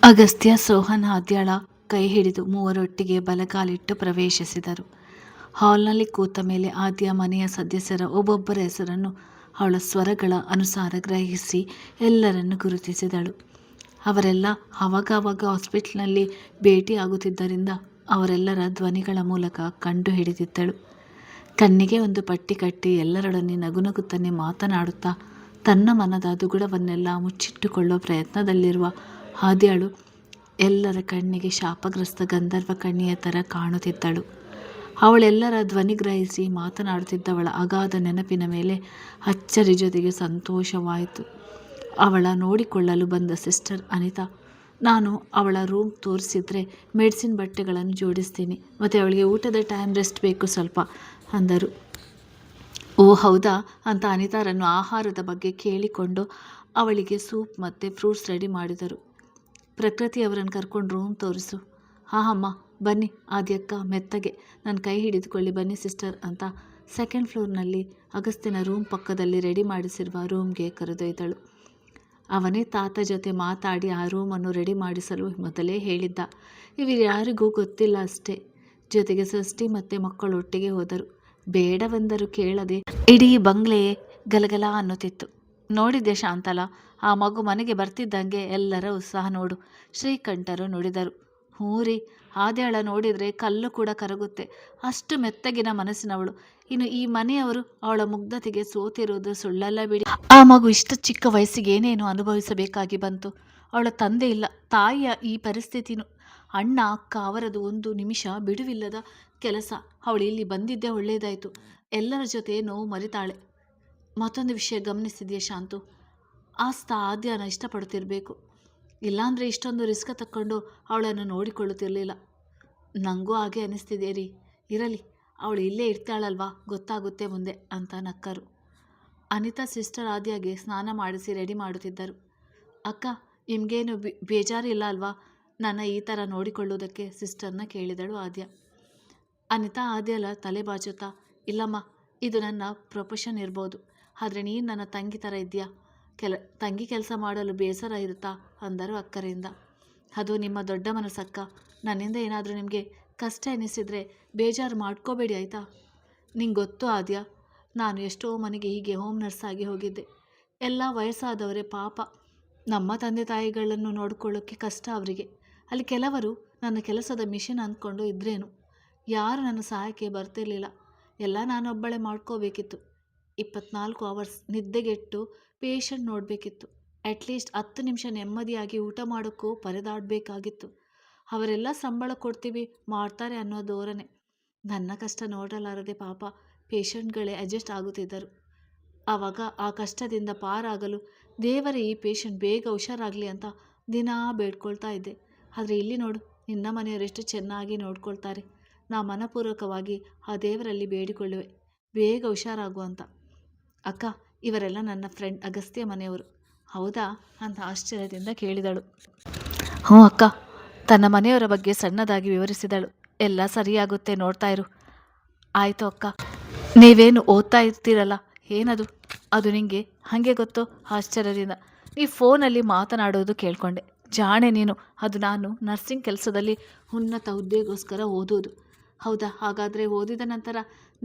ಅಗಸ್ತ್ಯ ಸೋಹನ್ ಆದ್ಯಾಳ ಕೈ ಹಿಡಿದು ಮೂವರೊಟ್ಟಿಗೆ ಬಲಗಾಲಿಟ್ಟು ಪ್ರವೇಶಿಸಿದರು. ಹಾಲ್ನಲ್ಲಿ ಕೂತ ಮೇಲೆ ಆದ್ಯ ಮನೆಯ ಸದಸ್ಯರ ಒಬ್ಬೊಬ್ಬರ ಹೆಸರನ್ನು ಅವಳ ಸ್ವರಗಳ ಅನುಸಾರ ಗ್ರಹಿಸಿ ಎಲ್ಲರನ್ನು ಗುರುತಿಸಿದಳು. ಅವರೆಲ್ಲ ಆವಾಗವಾಗ ಹಾಸ್ಪಿಟ್ಲ್ನಲ್ಲಿ ಭೇಟಿಯಾಗುತ್ತಿದ್ದರಿಂದ ಅವರೆಲ್ಲರ ಧ್ವನಿಗಳ ಮೂಲಕ ಕಂಡು ಹಿಡಿದಿದ್ದಳು. ಕಣ್ಣಿಗೆ ಒಂದು ಪಟ್ಟಿ ಕಟ್ಟಿ ಎಲ್ಲರೊಡನೆ ನಗುನಗುತ್ತನೆ ಮಾತನಾಡುತ್ತಾ ತನ್ನ ಮನದ ದುಗುಡವನ್ನೆಲ್ಲ ಮುಚ್ಚಿಟ್ಟುಕೊಳ್ಳುವ ಪ್ರಯತ್ನದಲ್ಲಿರುವ ಆದ್ಯಾಳು ಎಲ್ಲರ ಕಣ್ಣಿಗೆ ಶಾಪಗ್ರಸ್ತ ಗಂಧರ್ವ ಕಣ್ಣಿಯ ಥರ ಕಾಣುತ್ತಿದ್ದಳು. ಅವಳೆಲ್ಲರ ಧ್ವನಿ ಗ್ರಹಿಸಿ ಮಾತನಾಡುತ್ತಿದ್ದವಳ ಅಗಾಧ ನೆನಪಿನ ಮೇಲೆ ಅಚ್ಚರಿ ಜೊತೆಗೆ ಸಂತೋಷವಾಯಿತು. ಅವಳ ನೋಡಿಕೊಳ್ಳಲು ಬಂದ ಸಿಸ್ಟರ್ ಅನಿತಾ, ನಾನು ಅವಳ ರೂಮ್ ತೋರಿಸಿದ್ರೆ ಮೆಡಿಸಿನ್ ಬಟ್ಟೆಗಳನ್ನು ಜೋಡಿಸ್ತೀನಿ, ಮತ್ತು ಅವಳಿಗೆ ಊಟದ ಟೈಮ್ ರೆಸ್ಟ್ ಬೇಕು ಸ್ವಲ್ಪ ಅಂದರು. ಓ ಹೌದಾ ಅಂತ ಅನಿತಾರನ್ನು ಆಹಾರದ ಬಗ್ಗೆ ಕೇಳಿಕೊಂಡು ಅವಳಿಗೆ ಸೂಪ್ ಮತ್ತು ಫ್ರೂಟ್ಸ್ ರೆಡಿ ಮಾಡಿದರು. ಪ್ರಕೃತಿ ಅವರನ್ನು ಕರ್ಕೊಂಡು ರೂಮ್ ತೋರಿಸು. ಹಾಂ ಅಮ್ಮ ಬನ್ನಿ ಆದ್ಯಕ್ಕ ಮೆತ್ತಗೆ ನನ್ನ ಕೈ ಹಿಡಿದುಕೊಳ್ಳಿ ಬನ್ನಿ ಸಿಸ್ಟರ್ ಅಂತ ಸೆಕೆಂಡ್ ಫ್ಲೋರ್ನಲ್ಲಿ ಅಗಸ್ತ್ಯನ ರೂಮ್ ಪಕ್ಕದಲ್ಲಿ ರೆಡಿ ಮಾಡಿಸಿರುವ ರೂಮ್ಗೆ ಕರೆದೊಯ್ದಳು. ಅವನೇ ತಾತ ಜೊತೆ ಮಾತಾಡಿ ಆ ರೂಮನ್ನು ರೆಡಿ ಮಾಡಿಸಲು ಮೊದಲೇ ಹೇಳಿದ್ದ. ಇವರು ಯಾರಿಗೂ ಗೊತ್ತಿಲ್ಲ ಅಷ್ಟೇ. ಜೊತೆಗೆ ಸೃಷ್ಟಿ ಮತ್ತು ಮಕ್ಕಳು ಒಟ್ಟಿಗೆ ಹೋದರು. ಬೇಡವೆಂದರೂ ಕೇಳದೆ ಇಡೀ ಬಂಗ್ಲೆಯೇ ಗಲಗಲ ಅನ್ನುತ್ತಿತ್ತು. ನೋಡಿದ್ದೆ ಶಾಂತಲ, ಆ ಮಗು ಮನೆಗೆ ಬರ್ತಿದ್ದಂಗೆ ಎಲ್ಲರ ಉತ್ಸಾಹ ನೋಡು, ಶ್ರೀಕಂಠರು ನುಡಿದರು. ಹೂರಿ, ಆದ್ಯಾಳ ನೋಡಿದರೆ ಕಲ್ಲು ಕೂಡ ಕರಗುತ್ತೆ, ಅಷ್ಟು ಮೆತ್ತಗಿನ ಮನಸ್ಸಿನವಳು. ಇನ್ನು ಈ ಮನೆಯವರು ಅವಳ ಮುಗ್ಧತೆಗೆ ಸೋತಿರುವುದು ಸುಳ್ಳಲ್ಲ ಬಿಡಿ. ಆ ಮಗು ಇಷ್ಟು ಚಿಕ್ಕ ವಯಸ್ಸಿಗೆ ಏನೇನು ಅನುಭವಿಸಬೇಕಾಗಿ ಬಂತು. ಅವಳ ತಂದೆ ಇಲ್ಲ, ತಾಯಿಯ ಈ ಪರಿಸ್ಥಿತಿನೂ. ಅಣ್ಣ ಅಕ್ಕ ಅವರದು ಒಂದು ನಿಮಿಷ ಬಿಡುವಿಲ್ಲದ ಕೆಲಸ. ಅವಳು ಇಲ್ಲಿ ಬಂದಿದ್ದೇ ಒಳ್ಳೆಯದಾಯಿತು. ಎಲ್ಲರ ಜೊತೆ ನೋವು ಮರಿತಾಳೆ. ಮತ್ತೊಂದು ವಿಷಯ ಗಮನಿಸಿದೆಯಾ ಶಾಂತು, ಆಸ್ತಾ ಆದ್ಯನ ಇಷ್ಟಪಡ್ತಿರ್ಬೇಕು, ಇಲ್ಲಾಂದರೆ ಇಷ್ಟೊಂದು ರಿಸ್ಕ್ ತಕ್ಕೊಂಡು ಅವಳನ್ನು ನೋಡಿಕೊಳ್ಳುತ್ತಿರಲಿಲ್ಲ. ನನಗೂ ಹಾಗೆ ಅನ್ನಿಸ್ತಿದೆ ರೀ. ಇರಲಿ, ಅವಳು ಇಲ್ಲೇ ಇರ್ತಾಳಲ್ವಾ, ಗೊತ್ತಾಗುತ್ತೆ ಮುಂದೆ ಅಂತ ನಕ್ಕರು. ಅನಿತಾ ಸಿಸ್ಟರ್ ಆದ್ಯಾಗೆ ಸ್ನಾನ ಮಾಡಿಸಿ ರೆಡಿ ಮಾಡುತ್ತಿದ್ದರು. ಅಕ್ಕ ನಿಮಗೇನು ಬೇಜಾರಿಲ್ಲ ಅಲ್ವಾ ನನ್ನ ಈ ಥರ ನೋಡಿಕೊಳ್ಳೋದಕ್ಕೆ ಸಿಸ್ಟರ್ನ ಕೇಳಿದಳು ಆದ್ಯ. ಅನಿತಾ ಆದ್ಯಲ ತಲೆ ಬಾಚುತ್ತಾ, ಇಲ್ಲಮ್ಮ, ಇದು ನನ್ನ ಪ್ರೊಫೆಷನ್ ಇರ್ಬೋದು, ಆದರೆ ನೀನು ನನ್ನ ತಂಗಿ ಥರ ಇದೆಯಾ, ತಂಗಿ ಕೆಲಸ ಮಾಡಲು ಬೇಸರ ಇರುತ್ತಾ ಅಂದರು ಅಕ್ಕರೆಯಿಂದ. ಅದು ನಿಮ್ಮ ದೊಡ್ಡ ಮನಸ್ಸಕ್ಕ. ನನ್ನಿಂದ ಏನಾದರೂ ನಿಮಗೆ ಕಷ್ಟ ಎನಿಸಿದರೆ ಬೇಜಾರು ಮಾಡ್ಕೋಬೇಡಿ ಆಯಿತಾ. ನಿಂಗೆ ಗೊತ್ತು ಆದ್ಯ, ನಾನು ಎಷ್ಟೋ ಮನೆಗೆ ಹೀಗೆ ಹೋಮ್ ನರ್ಸ್ ಆಗಿ ಹೋಗಿದ್ದೆ. ಎಲ್ಲ ವಯಸ್ಸಾದವರೇ ಪಾಪ. ನಮ್ಮ ತಂದೆ ತಾಯಿಗಳನ್ನು ನೋಡ್ಕೊಳ್ಳೋಕ್ಕೆ ಕಷ್ಟ ಅವರಿಗೆ. ಅಲ್ಲಿ ಕೆಲವರು ನನ್ನ ಕೆಲಸದ ಮಿಷನ್ ಅಂದ್ಕೊಂಡು ಇದ್ರೇನು, ಯಾರು ನನ್ನ ಸಹಾಯಕ್ಕೆ ಬರ್ತಿರ್ಲಿಲ್ಲ. ಎಲ್ಲ ನಾನೊಬ್ಬಳೇ ಮಾಡ್ಕೋಬೇಕಿತ್ತು. 24 ಅವರ್ಸ್ ನಿದ್ದೆಗೆಟ್ಟು ಪೇಷಂಟ್ ನೋಡಬೇಕಿತ್ತು. ಅಟ್ಲೀಸ್ಟ್ 10 ನಿಮಿಷ ನೆಮ್ಮದಿಯಾಗಿ ಊಟ ಮಾಡೋಕ್ಕೂ ಪರದಾಡಬೇಕಾಗಿತ್ತು. ಅವರೆಲ್ಲ ಸಂಬಳ ಕೊಡ್ತೀವಿ ಮಾಡ್ತಾರೆ ಅನ್ನೋ ಧೋರಣೆ. ನನ್ನ ಕಷ್ಟ ನೋಡಲಾರದೆ ಪಾಪ ಪೇಷಂಟ್ಗಳೇ ಅಡ್ಜಸ್ಟ್ ಆಗುತ್ತಿದ್ದರು. ಆವಾಗ ಆ ಕಷ್ಟದಿಂದ ಪಾರಾಗಲು ದೇವರೇ ಈ ಪೇಷಂಟ್ ಬೇಗ ಹುಷಾರಾಗಲಿ ಅಂತ ದಿನಾ ಬೇಡ್ಕೊಳ್ತಾ ಇದ್ದೆ. ಆದರೆ ಇಲ್ಲಿ ನೋಡು, ನಿನ್ನ ಮನೆಯವರೆಷ್ಟು ಚೆನ್ನಾಗಿ ನೋಡ್ಕೊಳ್ತಾರೆ. ನಾ ಮನಪೂರ್ವಕವಾಗಿ ಆ ದೇವರಲ್ಲಿ ಬೇಡಿಕೊಳ್ಳುವೆ, ಬೇಗ ಹುಷಾರಾಗು ಅಂತ. ಅಕ್ಕ, ಇವರೆಲ್ಲ ನನ್ನ ಫ್ರೆಂಡ್ ಅಗಸ್ತ್ಯ ಮನೆಯವರು. ಹೌದಾ ಅಂತ ಆಶ್ಚರ್ಯದಿಂದ ಕೇಳಿದಳು. ಹ್ಞೂ ಅಕ್ಕ, ತನ್ನ ಮನೆಯವರ ಬಗ್ಗೆ ಸಣ್ಣದಾಗಿ ವಿವರಿಸಿದಳು. ಎಲ್ಲ ಸರಿಯಾಗುತ್ತೆ, ನೋಡ್ತಾ ಇರು. ಆಯಿತು ಅಕ್ಕ. ನೀವೇನು ಓದ್ತಾ ಇರ್ತೀರಲ್ಲ, ಏನದು? ಅದು ನಿಂಗೆ ಹಾಗೆ ಗೊತ್ತು? ಆಶ್ಚರ್ಯದಿಂದ. ನೀವು ಫೋನಲ್ಲಿ ಮಾತನಾಡೋದು ಕೇಳಿಕೊಂಡೆ. ಜಾಣೆ ನೀನು. ಅದು ನಾನು ನರ್ಸಿಂಗ್ ಕೆಲಸದಲ್ಲಿ ಉನ್ನತ ಹುದ್ದೆಗೋಸ್ಕರ ಓದೋದು. ಹೌದಾ? ಹಾಗಾದರೆ ಓದಿದ ನಂತರ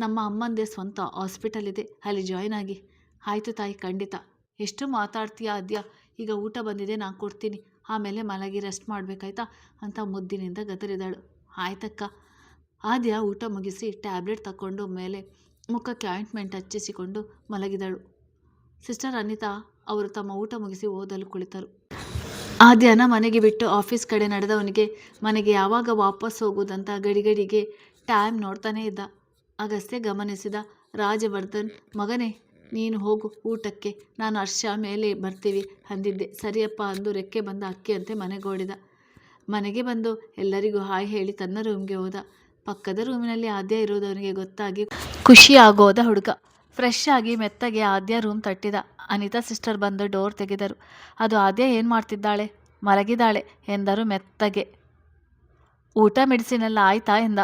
ನಮ್ಮ ಅಮ್ಮಂದೇ ಸ್ವಂತ ಹಾಸ್ಪಿಟಲ್ ಇದೆ, ಅಲ್ಲಿ ಜಾಯ್ನ್ ಆಗಿ. ಆಯಿತು ತಾಯಿ, ಖಂಡಿತ. ಎಷ್ಟು ಮಾತಾಡ್ತೀಯಾ ಆದ್ಯ. ಈಗ ಊಟ ಬಂದಿದೆ, ನಾನು ಕೊಡ್ತೀನಿ, ಆಮೇಲೆ ಮಲಗಿ ರೆಸ್ಟ್ ಮಾಡಬೇಕಾಯ್ತಾ ಅಂತ ಮುದ್ದಿನಿಂದ ಗದರಿದಳು. ಆಯ್ತಕ್ಕ. ಆದ್ಯ ಊಟ ಮುಗಿಸಿ ಟ್ಯಾಬ್ಲೆಟ್ ತಗೊಂಡು ಮೇಲೆ ಮುಖಕ್ಕೆ ಆಯಿಂಟ್ಮೆಂಟ್ ಹಚ್ಚಿಸಿಕೊಂಡು ಮಲಗಿದಳು. ಸಿಸ್ಟರ್ ಅನಿತಾ ಅವರು ತಮ್ಮ ಊಟ ಮುಗಿಸಿ ಓದಲು ಕುಳಿತರು. ಆದ್ಯನ ಮನೆಗೆ ಬಿಟ್ಟು ಆಫೀಸ್ ಕಡೆ ನಡೆದವನಿಗೆ ಮನೆಗೆ ಯಾವಾಗ ವಾಪಸ್ ಹೋಗುವುದಂತ ಗಡಿಗಡಿಗೆ ಟೈಮ್ ನೋಡ್ತಾನೇ ಇದ್ದ. ಅಗಸ್ತ್ಯ ಗಮನಿಸಿದ. ರಾಜವರ್ಧನ್, ಮಗನೇ ನೀನು ಹೋಗು ಊಟಕ್ಕೆ, ನಾನು ಹರ್ಷ ಮೇಲೆ ಬರ್ತೀವಿ ಅಂದಿದ್ದೆ. ಸರಿಯಪ್ಪ ಅಂದು ರೆಕ್ಕೆ ಬಂದ ಅಕ್ಕಿಯಂತೆ ಮನೆಗೋಡಿದ. ಮನೆಗೆ ಬಂದು ಎಲ್ಲರಿಗೂ ಹಾಯ್ ಹೇಳಿ ತನ್ನ ರೂಮ್ಗೆ ಹೋದ. ಪಕ್ಕದ ರೂಮಿನಲ್ಲಿ ಆದ್ಯ ಇರೋದು ಅವನಿಗೆ ಗೊತ್ತಾಗಿ ಖುಷಿ ಆಗೋದ ಹುಡುಗ. ಫ್ರೆಶ್ ಆಗಿ ಮೆತ್ತಗೆ ಆದ್ಯ ರೂಮ್ ತಟ್ಟಿದ. ಅನಿತಾ ಸಿಸ್ಟರ್ ಬಂದು ಡೋರ್ ತೆಗೆದರು. ಅದು ಆದ್ಯ ಏನು ಮಾಡ್ತಿದ್ದಾಳೆ? ಮಲಗಿದ್ದಾಳೆ ಎಂದರು ಮೆತ್ತಗೆ. ಊಟ ಮೆಡಿಸಿನೆಲ್ಲ ಆಯ್ತಾ ಎಂದ.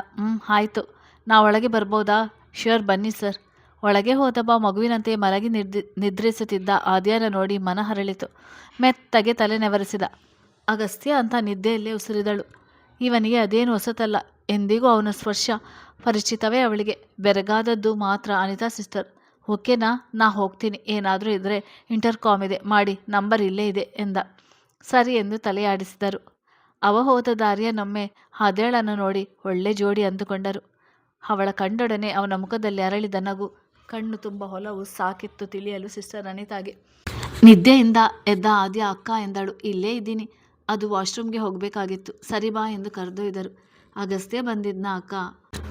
ಆಯಿತು. ನಾ ಒಳಗೆ ಬರ್ಬೋದಾ? ಶ್ಯೂರ್ ಬನ್ನಿ ಸರ್. ಒಳಗೆ ಹೋದಬ್ಬ ಮಗುವಿನಂತೆ ಮಲಗಿ ನಿದ್ರಿಸುತ್ತಿದ್ದ ಆದ್ಯನ ನೋಡಿ ಮನ ಹರಳಿತು. ಮೆತ್ತಗೆ ತಲೆ ನೆವರಿಸಿದ. ಅಗಸ್ತ್ಯ ಅಂತ ನಿದ್ದೆಯಲ್ಲೇ ಉಸಿರಿದಳು. ಇವನಿಗೆ ಅದೇನು ಹೊಸತಲ್ಲ. ಎಂದಿಗೂ ಅವನ ಸ್ಪರ್ಶ ಪರಿಚಿತವೇ ಅವಳಿಗೆ. ಬೆರಗಾದದ್ದು ಮಾತ್ರ ಅನಿತಾ ಸಿಸ್ಟರ್. ಓಕೆನಾ, ನಾ ಹೋಗ್ತೀನಿ. ಏನಾದರೂ ಇದ್ದರೆ ಇಂಟರ್ಕಾಮ್ ಇದೆ ಮಾಡಿ, ನಂಬರ್ ಇಲ್ಲೇ ಇದೆ ಎಂದ. ಸರಿ ಎಂದು ತಲೆಯಾಡಿಸಿದರು. ಅವ ಹೋದ ದಾರಿಯ ನೊಮ್ಮೆ ಅದೇಳನ್ನು ನೋಡಿ ಒಳ್ಳೆ ಜೋಡಿ ಅಂದುಕೊಂಡರು. ಅವಳ ಕಂಡೊಡನೆ ಅವನ ಮುಖದಲ್ಲಿ ಅರಳಿದ ನಗು, ಕಣ್ಣು ತುಂಬ ಹೊಲವು ಸಾಕಿತ್ತು ತಿಳಿಯಲು ಸಿಸ್ಟರ್ ಅನಿತಾಗೆ. ನಿದ್ದೆಯಿಂದ ಎದ್ದ ಆದ್ಯ ಅಕ್ಕ ಎಂದಳು. ಇಲ್ಲೇ ಇದ್ದೀನಿ, ಅದು ವಾಶ್ರೂಮ್ಗೆ ಹೋಗಬೇಕಾಗಿತ್ತು. ಸರಿ ಬಾ ಎಂದು ಕರೆದೊಯ್ದರು. ಅಗಸ್ತ್ಯ ಬಂದಿದ್ನ ಅಕ್ಕ?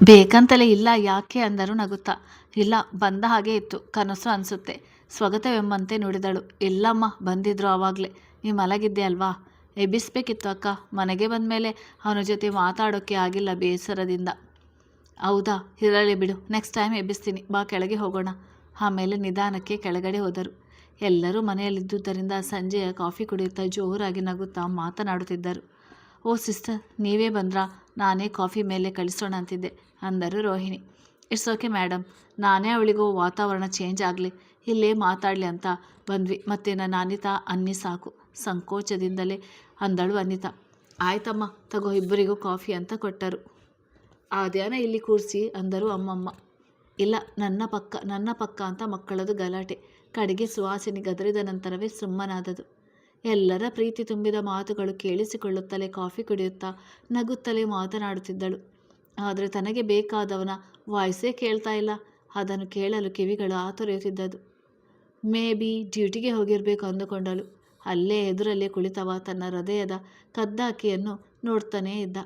ಬೇಕಂತಲೇ ಇಲ್ಲ, ಯಾಕೆ ಅಂದರು ನಗುತ್ತಾ. ಇಲ್ಲ, ಬಂದ ಹಾಗೆ ಇತ್ತು, ಕನಸು ಅನಿಸುತ್ತೆ ಸ್ವಗತವೆಂಬಂತೆ ನುಡಿದಳು. ಇಲ್ಲಮ್ಮ, ಬಂದಿದ್ರು ಆವಾಗಲೇ. ನೀ ಮಲಗಿದ್ದೆ ಅಲ್ವಾ? ಎಬ್ಬಿಸ್ಬೇಕಿತ್ತು ಅಕ್ಕ. ಮನೆಗೆ ಬಂದಮೇಲೆ ಅವನ ಜೊತೆ ಮಾತಾಡೋಕ್ಕೆ ಆಗಿಲ್ಲ ಬೇಸರದಿಂದ. ಹೌದಾ, ಇರಲಿ ಬಿಡು, ನೆಕ್ಸ್ಟ್ ಟೈಮ್ ಎಬ್ಬಿಸ್ತೀನಿ, ಬಾ ಕೆಳಗೆ ಹೋಗೋಣ. ಆಮೇಲೆ ನಿಧಾನಕ್ಕೆ ಕೆಳಗಡೆ ಹೋದರು. ಎಲ್ಲರೂ ಮನೆಯಲ್ಲಿದ್ದುದರಿಂದ ಸಂಜೆಯ ಕಾಫಿ ಕುಡಿಯುತ್ತಾ ಜೋರಾಗಿ ನಗುತ್ತಾ ಮಾತನಾಡುತ್ತಿದ್ದರು. ಓ ಸಿಸ್ಟರ್, ನೀವೇ ಬಂದ್ರಾ? ನಾನೇ ಕಾಫಿ ಮೇಲೆ ಕಳಿಸೋಣ ಅಂತಿದ್ದೆ ಅಂದರು ರೋಹಿಣಿ. ಇಟ್ಸ್ ಓಕೆ ಮೇಡಮ್, ನಾನೇ ಅವಳಿಗೂ ವಾತಾವರಣ ಚೇಂಜ್ ಆಗಲಿ, ಇಲ್ಲೇ ಮಾತಾಡಲಿ ಅಂತ ಬಂದ್ವಿ. ಮತ್ತೆ ನನ್ನ ಅನಿತಾ ಅನ್ನಿ ಸಾಕು, ಸಂಕೋಚದಿಂದಲೇ ಅಂದಳು ಅನಿತಾ. ಆಯ್ತಮ್ಮ ತಗೋ, ಇಬ್ಬರಿಗೂ ಕಾಫಿ ಅಂತ ಕೊಟ್ಟರು. ಆದ್ಯಾನ ಇಲ್ಲಿ ಕೂರಿಸಿ ಅಂದರು ಅಮ್ಮಮ್ಮ. ಇಲ್ಲ, ನನ್ನ ಪಕ್ಕ ಅಂತ ಮಕ್ಕಳದು ಗಲಾಟೆ. ಕಡೆಗೆ ಸುಹಾಸಿನಿ ಗದರಿದ ನಂತರವೇ ಸುಮ್ಮನಾದದು. ಎಲ್ಲರ ಪ್ರೀತಿ ತುಂಬಿದ ಮಾತುಗಳು ಕೇಳಿಸಿಕೊಳ್ಳುತ್ತಲೇ ಕಾಫಿ ಕುಡಿಯುತ್ತಾ ನಗುತ್ತಲೇ ಮಾತನಾಡುತ್ತಿದ್ದಳು. ಆದರೆ ತನಗೆ ಬೇಕಾದವನ ವಾಯ್ಸೇ ಕೇಳ್ತಾ ಇಲ್ಲ. ಅದನ್ನು ಕೇಳಲು ಕಿವಿಗಳು ಆತುರೆಯುತ್ತಿದ್ದದು. ಮೇ ಬಿ ಡ್ಯೂಟಿಗೆ ಹೋಗಿರಬೇಕು ಅಂದುಕೊಂಡಳು. ಅಲ್ಲೇ ಎದುರಲ್ಲೇ ಕುಳಿತವ ತನ್ನ ಹೃದಯದ ಕದ್ದಾಕಿಯನ್ನು ನೋಡ್ತಾನೇ ಇದ್ದ.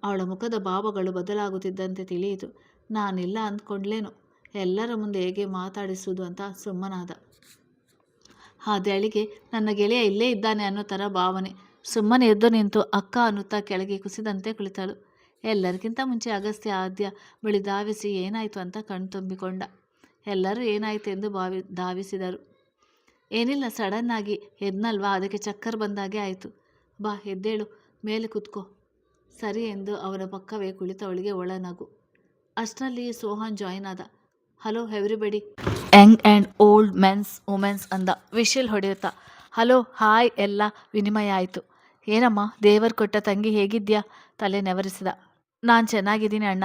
ಅವಳ ಮುಖದ ಭಾವಗಳು ಬದಲಾಗುತ್ತಿದ್ದಂತೆ ತಿಳಿಯಿತು. ನಾನಿಲ್ಲ ಅಂದ್ಕೊಂಡ್ಲೇನು, ಎಲ್ಲರ ಮುಂದೆ ಹೇಗೆ ಮಾತಾಡಿಸುವುದು ಅಂತ ಸುಮ್ಮನಾದ. ಆದ್ಯಾಳಿಗೆ ನನ್ನ ಗೆಳೆಯ ಇಲ್ಲೇ ಇದ್ದಾನೆ ಅನ್ನೋ ಥರ ಭಾವನೆ. ಸುಮ್ಮನೆ ಎದ್ದು ನಿಂತು ಅಕ್ಕ ಅನ್ನುತ್ತಾ ಕೆಳಗೆ ಕುಸಿದಂತೆ ಕುಳಿತಳು. ಎಲ್ಲರಿಗಿಂತ ಮುಂಚೆ ಅಗಸ್ತ್ಯ ಆದ್ಯ ಬಳಿ ಧಾವಿಸಿ ಏನಾಯಿತು ಅಂತ ಕಣ್ತುಂಬಿಕೊಂಡ. ಎಲ್ಲರೂ ಏನಾಯಿತು ಎಂದು ಧಾವಿಸಿದರು. ಏನಿಲ್ಲ, ಸಡನ್ನಾಗಿ ಎದ್ನಲ್ವಾ, ಅದಕ್ಕೆ ಚಕ್ಕರ್ ಬಂದಾಗೆ ಆಯಿತು. ಬಾ ಎದ್ದೇಳು, ಮೇಲೆ ಕೂತ್ಕೋ. ಸರಿ ಎಂದು ಅವನ ಪಕ್ಕವೇ ಕುಳಿತವಳಿಗೆ ಒಳನಗು. ಅಷ್ಟರಲ್ಲಿ ಸೋಹನ್ ಜಾಯಿನ್ ಆದ. Hello everybody, young and old mens womens ಅಂದ ವಿಶಿಲ್ ಹೊಡೆಯುತ್ತಾ. ಹಲೋ ಹಾಯ್ ಎಲ್ಲ ವಿನಿಮಯ ಆಯಿತು. ಏನಮ್ಮ ದೇವರು ಕೊಟ್ಟ ತಂಗಿ, ಹೇಗಿದ್ಯಾ? ತಲೆ ನೆವರಿಸಿದ. ನಾನು ಚೆನ್ನಾಗಿದ್ದೀನಿ ಅಣ್ಣ.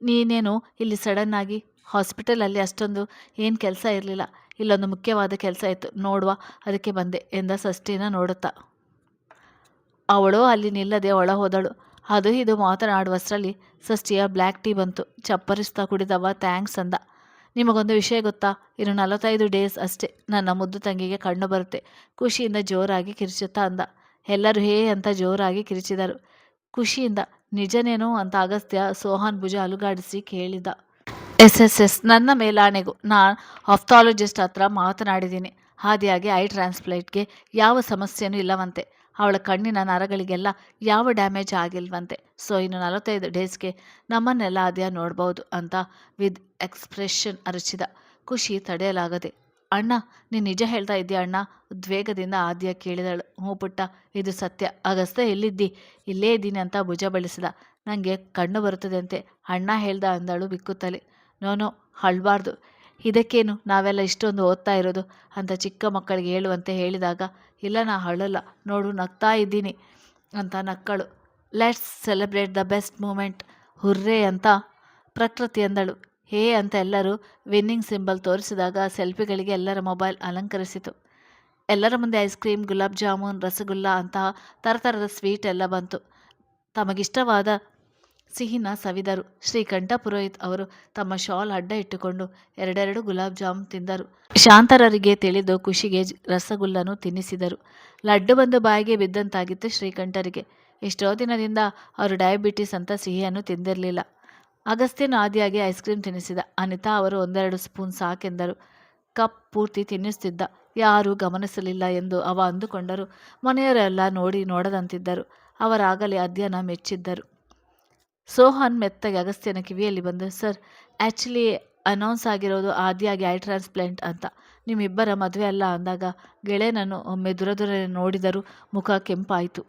ನೀನೇನು ಇಲ್ಲಿ ಸಡನ್ನಾಗಿ? ಹಾಸ್ಪಿಟಲಲ್ಲಿ ಅಷ್ಟೊಂದು ಏನು ಕೆಲಸ ಇರಲಿಲ್ಲ, ಇಲ್ಲೊಂದು ಮುಖ್ಯವಾದ ಕೆಲಸ ಇತ್ತು ನೋಡುವ, ಅದಕ್ಕೆ ಬಂದೆ ಎಂದ ಷಷ್ಠಿನ ನೋಡುತ್ತಾ. ಅವಳು ಅಲ್ಲಿ ನಿಲ್ಲದೆ ಒಳ ಹೋದಳು. ಅದು ಇದು ಮಾತನಾಡುವಷ್ಟರಲ್ಲಿ ಷಷ್ಠಿಯ ಬ್ಲ್ಯಾಕ್ ಟೀ ಬಂತು. ಚಪ್ಪರಿಸ್ತಾ ಕುಡಿದವ ಥ್ಯಾಂಕ್ಸ್ ಅಂದ. ನಿಮಗೊಂದು ವಿಷಯ ಗೊತ್ತಾ? ಇನ್ನು 45 ಡೇಸ್ ಅಷ್ಟೇ ನನ್ನ ಮುದ್ದು ತಂಗಿಗೆ ಕಣ್ಣು ಬರುತ್ತೆ. ಖುಷಿಯಿಂದ ಜೋರಾಗಿ ಕಿರಿಚುತ್ತಾ ಅಂದ. ಎಲ್ಲರೂ ಹೇ ಅಂತ ಜೋರಾಗಿ ಕಿರಿಚಿದರು. ಖುಷಿಯಿಂದ. ನಿಜನೇನೋ ಅಂತ ಅಗಸ್ತ್ಯ ಸೋಹನ್ ಭುಜ ಅಲುಗಾಡಿಸಿ ಕೇಳಿದ. ಎಸ್, ನನ್ನ ಮೇಲಾಣೆಗೂ ನಾನು ಆಫ್ಥಾಲಜಿಸ್ಟ್ ಹತ್ರ ಮಾತನಾಡಿದ್ದೀನಿ. ಹಾದಿಯಾಗಿ ಐ ಟ್ರಾನ್ಸ್ಪ್ಲೇಟ್ಗೆ ಯಾವ ಸಮಸ್ಯೆನೂ ಇಲ್ಲವಂತೆ. ಅವಳ ಕಣ್ಣಿನ ನರಗಳಿಗೆಲ್ಲ ಯಾವ ಡ್ಯಾಮೇಜ್ ಆಗಿಲ್ವಂತೆ. ಸೊ ಇನ್ನು 45 ಡೇಸ್ಗೆ ನಮ್ಮನ್ನೆಲ್ಲ ಆದ್ಯ ನೋಡ್ಬೋದು ಅಂತ ವಿತ್ ಎಕ್ಸ್ಪ್ರೆಷನ್ ಅರಚಿದ. ಖುಷಿ ತಡೆಯಲಾಗದೆ. ಅಣ್ಣ, ನೀನು ನಿಜ ಹೇಳ್ತಾ ಇದ್ದೀಯ ಅಣ್ಣ? ಉದ್ವೇಗದಿಂದ ಆದ್ಯ ಕೇಳಿದಳು. ಹ್ಞೂ ಪುಟ್ಟ, ಇದು ಸತ್ಯ. ಅಗಸ್ತ್ಯ ಎಲ್ಲಿದ್ದಿ? ಇಲ್ಲೇ ಇದ್ದೀನಿ ಅಂತ ಭುಜ ಬಳಸಿದ. ನನಗೆ ಕಣ್ಣು ಬರುತ್ತದೆ ಅಂತೆ ಅಣ್ಣ ಹೇಳ್ದ ಅಂದಳು ಬಿಕ್ಕುತ್ತಲೇ. ನೋನೋ, ಅಳ್ಬಾರ್ದು. ಇದಕ್ಕೇನು, ನಾವೆಲ್ಲ ಇಷ್ಟೊಂದು ಓದ್ತಾ ಇರೋದು ಅಂತ ಚಿಕ್ಕ ಮಕ್ಕಳಿಗೆ ಹೇಳುವಂತೆ ಹೇಳಿದಾಗ, ಇಲ್ಲ ನಾ ಅಳಲ್ಲ ನೋಡು, ನಗ್ತಾ ಇದ್ದೀನಿ ಅಂತ ನಕ್ಕಳು. Let's celebrate the best moment, hurray ಅಂತ ಪ್ರಕೃತಿ ಎಂದಳು. ಹೇ ಅಂತ ಎಲ್ಲರೂ ವಿನ್ನಿಂಗ್ ಸಿಂಬಲ್ ತೋರಿಸಿದಾಗ ಸೆಲ್ಫಿಗಳಿಗೆ ಎಲ್ಲರ ಮೊಬೈಲ್ ಅಲಂಕರಿಸಿತು. ಎಲ್ಲರ ಮುಂದೆ ಐಸ್ ಕ್ರೀಮ್, ಗುಲಾಬ್ ಜಾಮೂನ್, ರಸಗುಲ್ಲ ಅಂತಹ ಥರಥರದ ಸ್ವೀಟ್ ಎಲ್ಲ ಬಂತು. ತಮಗಿಷ್ಟವಾದ ಸಿಹಿನ ಸವಿದರು. ಶ್ರೀಕಂಠ ಪುರೋಹಿತ್ ಅವರು ತಮ್ಮ ಶಾಲ್ ಅಡ್ಡ ಇಟ್ಟುಕೊಂಡು 2 ಗುಲಾಬ್ ಜಾಮೂನ್ ತಿಂದರು. ಶಾಂತರರಿಗೆ ತಿಳಿದು ಖುಷಿಗೆ ರಸಗುಲ್ಲನೂ ತಿನ್ನಿಸಿದರು. ಲಡ್ಡು ಬಂದು ಬಾಯಿಗೆ ಬಿದ್ದಂತಾಗಿತ್ತು ಶ್ರೀಕಂಠರಿಗೆ. ಎಷ್ಟೋ ದಿನದಿಂದ ಅವರು ಡಯಾಬಿಟಿಸ್ ಅಂತ ಸಿಹಿಯನ್ನು ತಿಂದಿರಲಿಲ್ಲ. ಅಗಸ್ತ್ಯನು ಆದಿಯಾಗಿ ಐಸ್ ಕ್ರೀಮ್ ತಿನ್ನಿಸಿದ. ಅನಿತಾ ಅವರು 1-2 ಸ್ಪೂನ್ ಸಾಕೆಂದರು. ಕಪ್ ಪೂರ್ತಿ ತಿನ್ನಿಸ್ತಿದ್ದ. ಯಾರೂ ಗಮನಿಸಲಿಲ್ಲ ಎಂದು ಅವ ಅಂದುಕೊಂಡರು. ಮನೆಯವರೆಲ್ಲ ನೋಡದಂತಿದ್ದರು. ಅವರಾಗಲೇ ಅದ್ಯನ ಮೆಚ್ಚಿದ್ದರು. ಸೋಹನ್ ಮೆತ್ತಗೆ ಅಗಸ್ತ್ಯನ ಕಿವಿಯಲ್ಲಿ ಬಂದು, ಸರ್, ಆ್ಯಕ್ಚುಲಿ ಅನೌನ್ಸ್ ಆಗಿರೋದು ಆದ್ಯಾಗಿ ಐ ಟ್ರಾನ್ಸ್ಪ್ಲಾಂಟ್ ಅಂತ. ನಿಮ್ಮಿಬ್ಬರ ಮದುವೆ ಅಲ್ಲ ಅಂದಾಗ ಗೆಳೆಯನನ್ನು ಒಮ್ಮೆ ದುರದುರೆ ನೋಡಿದರೂ ಮುಖ ಕೆಂಪಾಯಿತು.